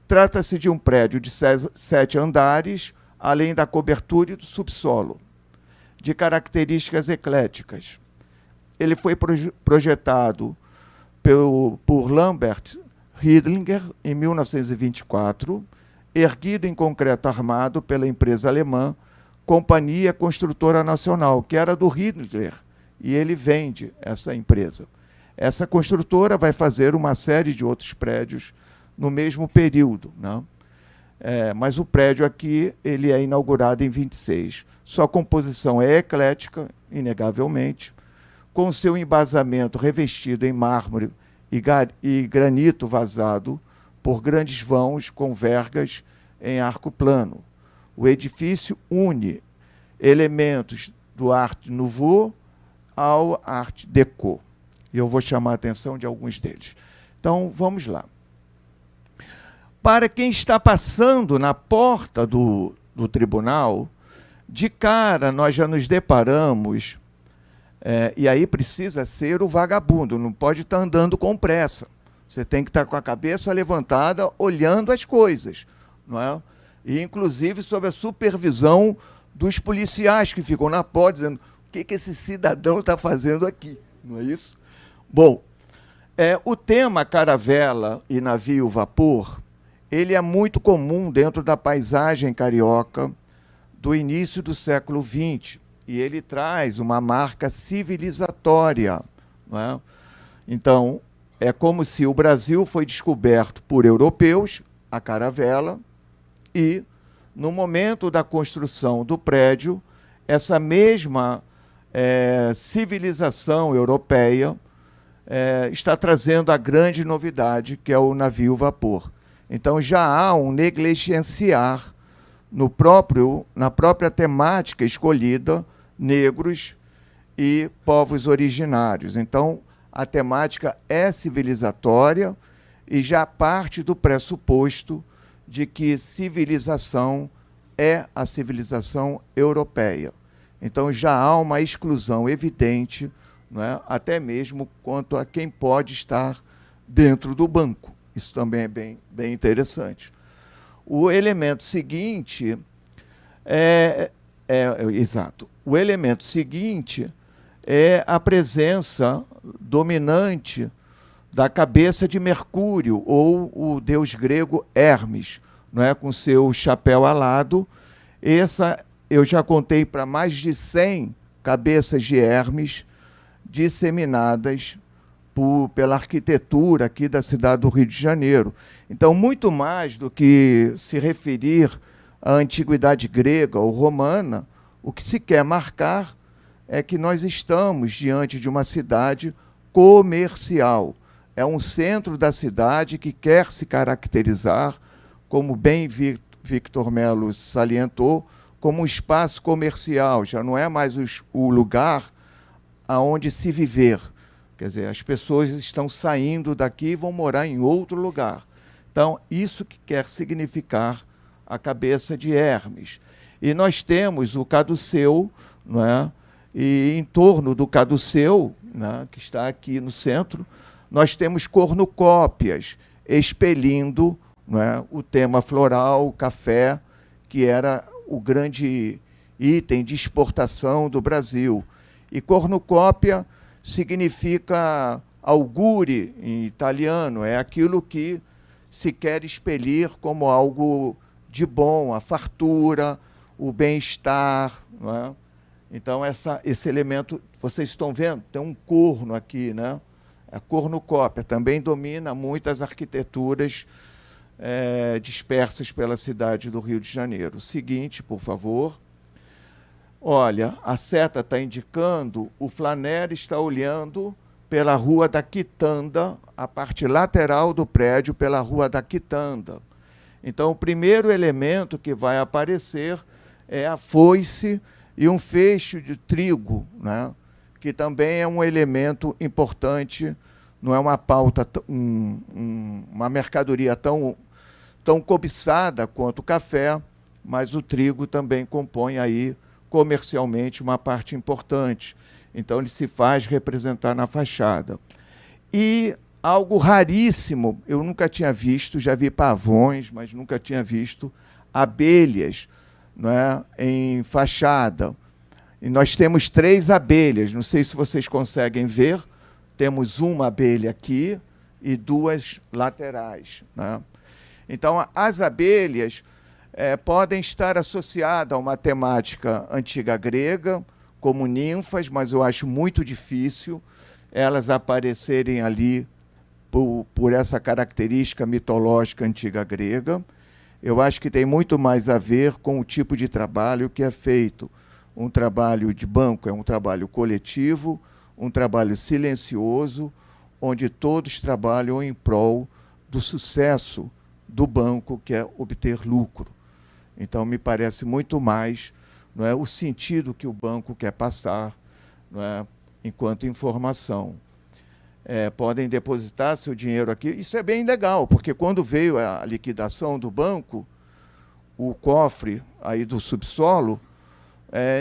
Trata-se de um prédio de 7 andares, além da cobertura e do subsolo, de características ecléticas. Ele foi projetado por Lambert Riedlinger em 1924, erguido em concreto armado pela empresa alemã Companhia Construtora Nacional, que era do Riedlinger, e ele vende essa empresa. Essa construtora vai fazer uma série de outros prédios no mesmo período, né? Mas o prédio aqui ele é inaugurado em 26. Sua composição é eclética, inegavelmente, com seu embasamento revestido em mármore e granito vazado por grandes vãos com vergas em arco plano. O edifício une elementos do Art Nouveau ao Art Deco. E eu vou chamar a atenção de alguns deles. Então, vamos lá. Para quem está passando na porta do tribunal, de cara nós já nos deparamos, e aí precisa ser o vagabundo, não pode estar andando com pressa. Você tem que estar com a cabeça levantada, olhando as coisas, não é? E, inclusive, sob a supervisão dos policiais que ficam na porta, dizendo o que esse cidadão está fazendo aqui, não é isso? Bom, o tema caravela e navio-vapor, ele é muito comum dentro da paisagem carioca do início do século XX, e ele traz uma marca civilizatória, não é? Então, é como se o Brasil foi descoberto por europeus, a caravela, e, no momento da construção do prédio, essa mesma civilização europeia está trazendo a grande novidade, que é o navio-vapor. Então, já há um negligenciar na própria temática escolhida, negros e povos originários. Então, a temática é civilizatória e já parte do pressuposto de que civilização é a civilização europeia. Então, já há uma exclusão evidente, não é? Até mesmo quanto a quem pode estar dentro do banco. Isso também é bem interessante. O elemento seguinte exato. O elemento seguinte é a presença dominante da cabeça de Mercúrio, ou o deus grego Hermes, não é? Com seu chapéu alado. Eu já contei para mais de 100 cabeças de Hermes disseminadas pela arquitetura aqui da cidade do Rio de Janeiro. Então, muito mais do que se referir à antiguidade grega ou romana, o que se quer marcar é que nós estamos diante de uma cidade comercial. É um centro da cidade que quer se caracterizar, como bem Victor Melo salientou, como um espaço comercial, já não é mais o lugar aonde se viver. Quer dizer, as pessoas estão saindo daqui e vão morar em outro lugar. Então, isso que quer significar a cabeça de Hermes. E nós temos o caduceu, não é? E em torno do caduceu, né, que está aqui no centro, nós temos cornucópias expelindo, não é, o tema floral, o café, que era o grande item de exportação do Brasil. E cornucópia significa augure em italiano, é aquilo que se quer expelir como algo de bom, a fartura, o bem-estar, não é? Então, esse elemento, vocês estão vendo, tem um corno aqui, né? A cornucópia também domina muitas arquiteturas dispersas pela cidade do Rio de Janeiro. O seguinte, por favor. Olha, a seta está indicando, o Flanner está olhando pela Rua da Quitanda, a parte lateral do prédio, pela Rua da Quitanda. Então, o primeiro elemento que vai aparecer é a foice e um feixe de trigo, né? Que também é um elemento importante, não é uma pauta, uma mercadoria tão cobiçada quanto o café, mas o trigo também compõe aí comercialmente uma parte importante. Então, ele se faz representar na fachada. E algo raríssimo, eu nunca tinha visto, já vi pavões, mas nunca tinha visto abelhas, não é, em fachada. E nós temos 3 abelhas, não sei se vocês conseguem ver, temos uma abelha aqui e 2 laterais, né? Então, as abelhas podem estar associadas a uma temática antiga grega, como ninfas, mas eu acho muito difícil elas aparecerem ali por essa característica mitológica antiga grega. Eu acho que tem muito mais a ver com o tipo de trabalho que é feito. Um trabalho de banco é um trabalho coletivo, um trabalho silencioso, onde todos trabalham em prol do sucesso do banco, que é obter lucro. Então, me parece muito mais, não é, o sentido que o banco quer passar, não é, enquanto informação. Podem depositar seu dinheiro aqui. Isso é bem legal, porque quando veio a liquidação do banco, o cofre aí do subsolo,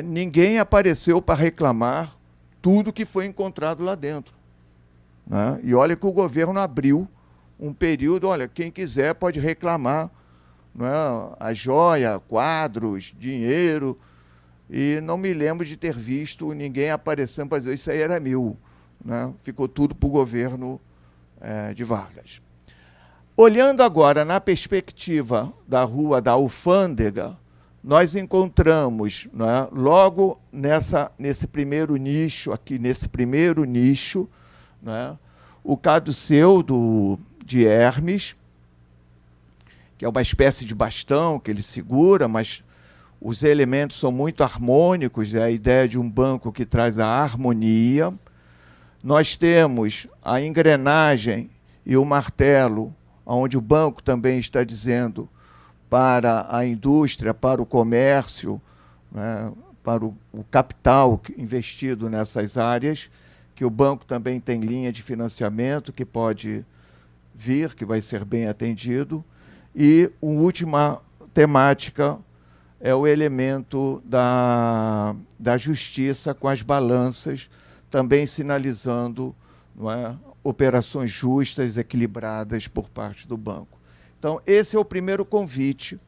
ninguém apareceu para reclamar tudo que foi encontrado lá dentro, né? E olha que o governo abriu um período, olha, quem quiser pode reclamar, não é, a joia, quadros, dinheiro, e não me lembro de ter visto ninguém aparecendo para dizer isso aí era meu, né? Ficou tudo para o governo de Vargas. Olhando agora na perspectiva da Rua da Alfândega, nós encontramos, né, logo nesse primeiro nicho, aqui nesse primeiro nicho, né, o caduceu de Hermes, que é uma espécie de bastão que ele segura, mas os elementos são muito harmônicos, é a ideia de um banco que traz a harmonia. Nós temos a engrenagem e o martelo, onde o banco também está dizendo para a indústria, para o comércio, né, para o capital investido nessas áreas, que o banco também tem linha de financiamento que pode vir, que vai ser bem atendido. E a última temática é o elemento da justiça com as balanças, também sinalizando, não é, operações justas, equilibradas por parte do banco. Então, esse é o primeiro convite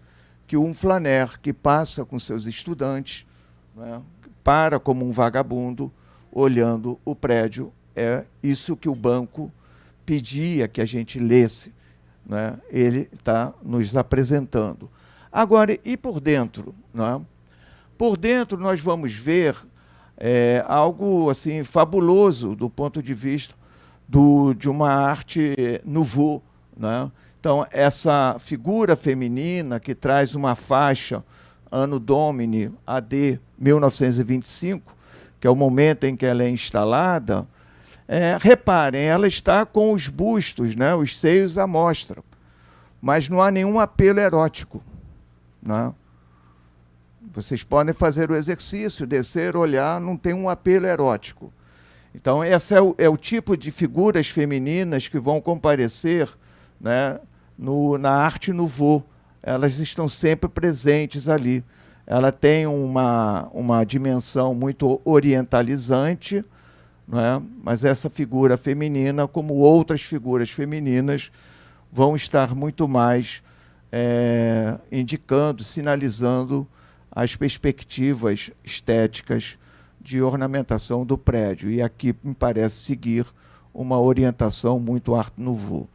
que um flaner que passa com seus estudantes, né, para como um vagabundo, olhando o prédio, é isso que o banco pedia que a gente lesse, né? Ele está nos apresentando. Agora, e por dentro? Né? Por dentro, nós vamos ver algo assim fabuloso do ponto de vista de uma arte nouveau, né? Então, essa figura feminina que traz uma faixa Anno Domini AD 1925, que é o momento em que ela é instalada, reparem, ela está com os bustos, né, os seios à mostra, mas não há nenhum apelo erótico, né? Vocês podem fazer o exercício, descer, olhar, não tem um apelo erótico. Então, esse é o tipo de figuras femininas que vão comparecer, né, na arte nouveau. Elas estão sempre presentes ali. Ela tem uma dimensão muito orientalizante, né, mas essa figura feminina, como outras figuras femininas, vão estar muito mais indicando, sinalizando as perspectivas estéticas de ornamentação do prédio. E aqui me parece seguir uma orientação muito Art Nouveau.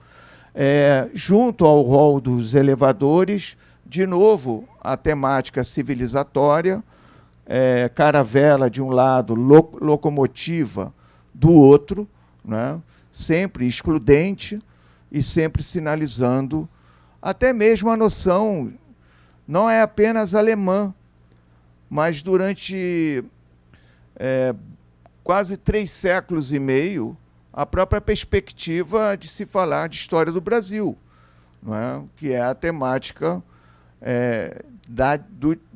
Junto ao rol dos elevadores, de novo, a temática civilizatória, caravela de um lado, locomotiva do outro, né? Sempre excludente e sempre sinalizando até mesmo a noção, não é apenas alemã, mas durante quase 3 séculos e meio, a própria perspectiva de se falar de história do Brasil, não é? Que é a temática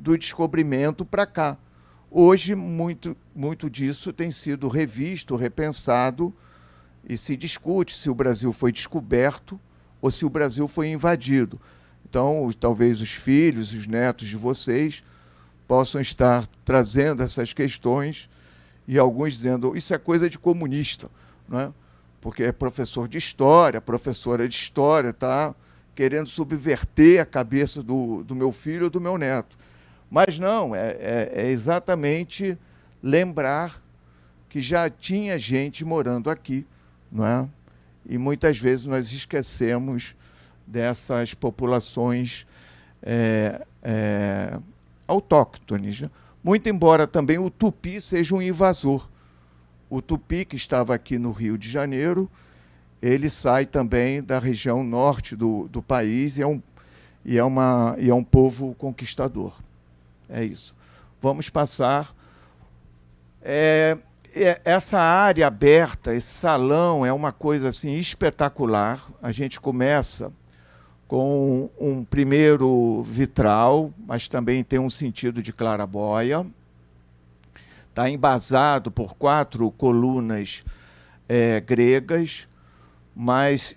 do descobrimento para cá. Hoje, muito disso tem sido revisto, repensado, e se discute se o Brasil foi descoberto ou se o Brasil foi invadido. Então, talvez os filhos, os netos de vocês possam estar trazendo essas questões e alguns dizendo isso é coisa de comunista, né? Porque é professor de história, professora de história, está querendo subverter a cabeça do meu filho ou do meu neto. Mas não, é exatamente lembrar que já tinha gente morando aqui, não é? E muitas vezes nós esquecemos dessas populações autóctones, né? Muito embora também o Tupi seja um invasor. O Tupi, que estava aqui no Rio de Janeiro, ele sai também da região norte do país e é um povo conquistador. É isso. Vamos passar. essa área aberta, esse salão, é uma coisa assim espetacular. A gente começa com um primeiro vitral, mas também tem um sentido de clarabóia. Está embasado por 4 colunas gregas, mas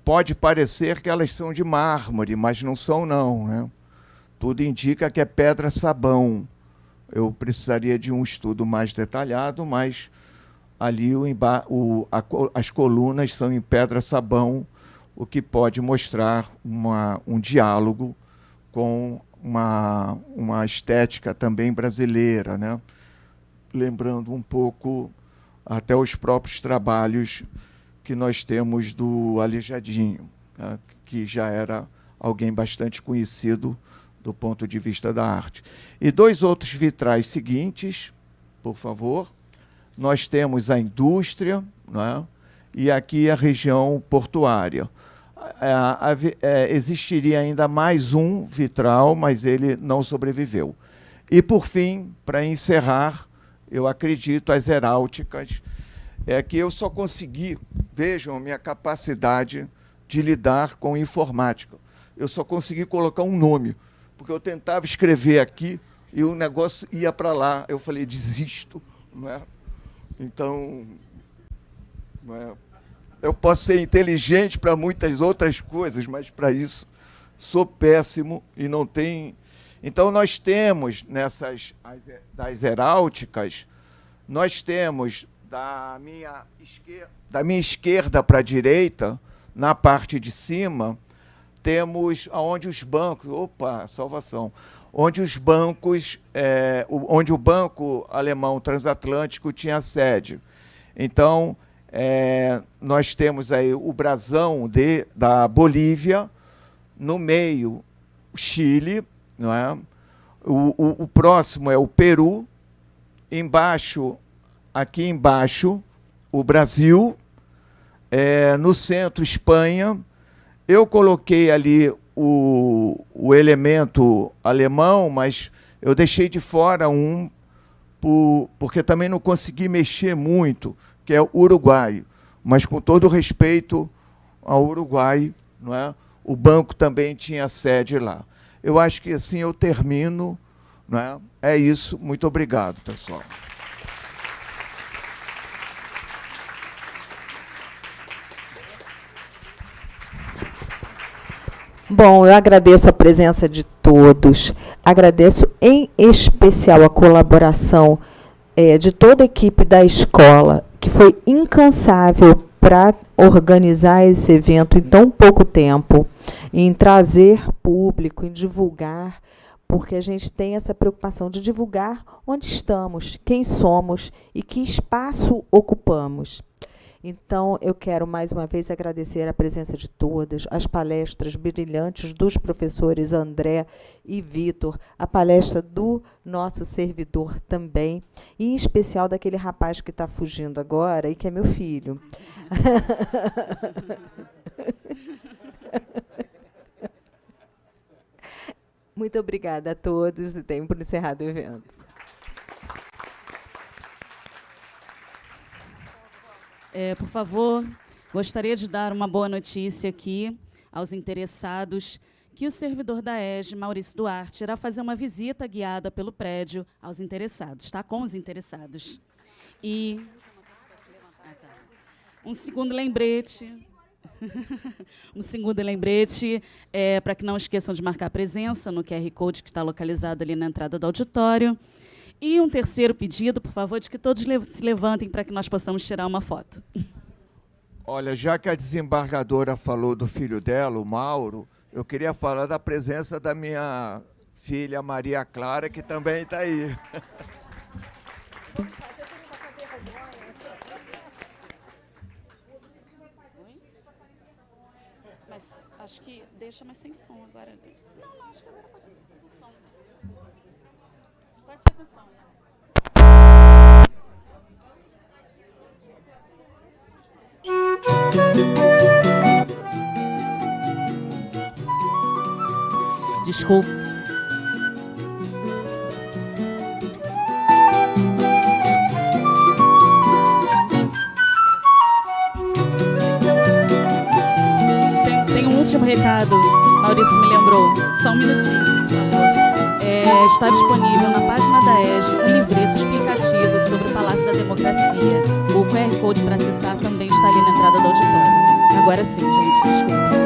pode parecer que elas são de mármore, mas não são, não, né? Tudo indica que é pedra-sabão. Eu precisaria de um estudo mais detalhado, mas ali as colunas são em pedra-sabão, o que pode mostrar um diálogo com uma estética também brasileira, né? Lembrando um pouco até os próprios trabalhos que nós temos do Aleijadinho, né? Que já era alguém bastante conhecido do ponto de vista da arte. E 2 outros vitrais seguintes, por favor. Nós temos a indústria, né? E aqui a região portuária. Existiria ainda mais um vitral, mas ele não sobreviveu. E, por fim, para encerrar, eu acredito, as heráuticas, que eu só consegui, vejam a minha capacidade de lidar com informática, eu só consegui colocar um nome, porque eu tentava escrever aqui e o negócio ia para lá. Eu falei, desisto, não é? Então, não é? Eu posso ser inteligente para muitas outras coisas, mas para isso sou péssimo e não tem. Então, nós temos das heráuticas, nós temos da minha esquerda para a direita, na parte de cima, temos onde os bancos, salvação, onde os bancos, onde o Banco Alemão Transatlântico tinha sede. Então, nós temos aí o brasão da Bolívia, no meio, o Chile, não é? O próximo é o Peru, aqui embaixo, o Brasil, no centro, Espanha. Eu coloquei ali o elemento alemão, mas eu deixei de fora porque também não consegui mexer muito, que é o Uruguai. Mas, com todo respeito ao Uruguai, não é? O banco também tinha sede lá. Eu acho que assim eu termino, não é? É isso. Muito obrigado, pessoal. Bom, eu agradeço a presença de todos, agradeço em especial a colaboração de toda a equipe da escola, que foi incansável para organizar esse evento em tão pouco tempo, em trazer público, em divulgar, porque a gente tem essa preocupação de divulgar onde estamos, quem somos e que espaço ocupamos. Então, eu quero, mais uma vez, agradecer a presença de todas, as palestras brilhantes dos professores André e Vitor, a palestra do nosso servidor também, e, em especial, daquele rapaz que está fugindo agora e que é meu filho. Muito obrigada a todos e tenho por encerrado o evento. Por favor, gostaria de dar uma boa notícia aqui aos interessados, que o servidor da EJE, Maurício Duarte, irá fazer uma visita guiada pelo prédio aos interessados, tá? Com os interessados. E um segundo lembrete, para que não esqueçam de marcar presença no QR Code que está localizado ali na entrada do auditório. E um terceiro pedido, por favor, de que todos se levantem para que nós possamos tirar uma foto. Olha, já que a desembargadora falou do filho dela, o Mauro, eu queria falar da presença da minha filha Maria Clara, que também está aí. Mas acho que deixa, mas sem som agora. Não, acho que agora pode ser com som. Pode ser com som. Desculpa. último recado, Maurício me lembrou, só um minutinho, por favor. Está disponível na página da EJE um livreto explicativo sobre o Palácio da Democracia. O QR Code para acessar também está ali na entrada do auditório. Agora sim, gente, desculpa.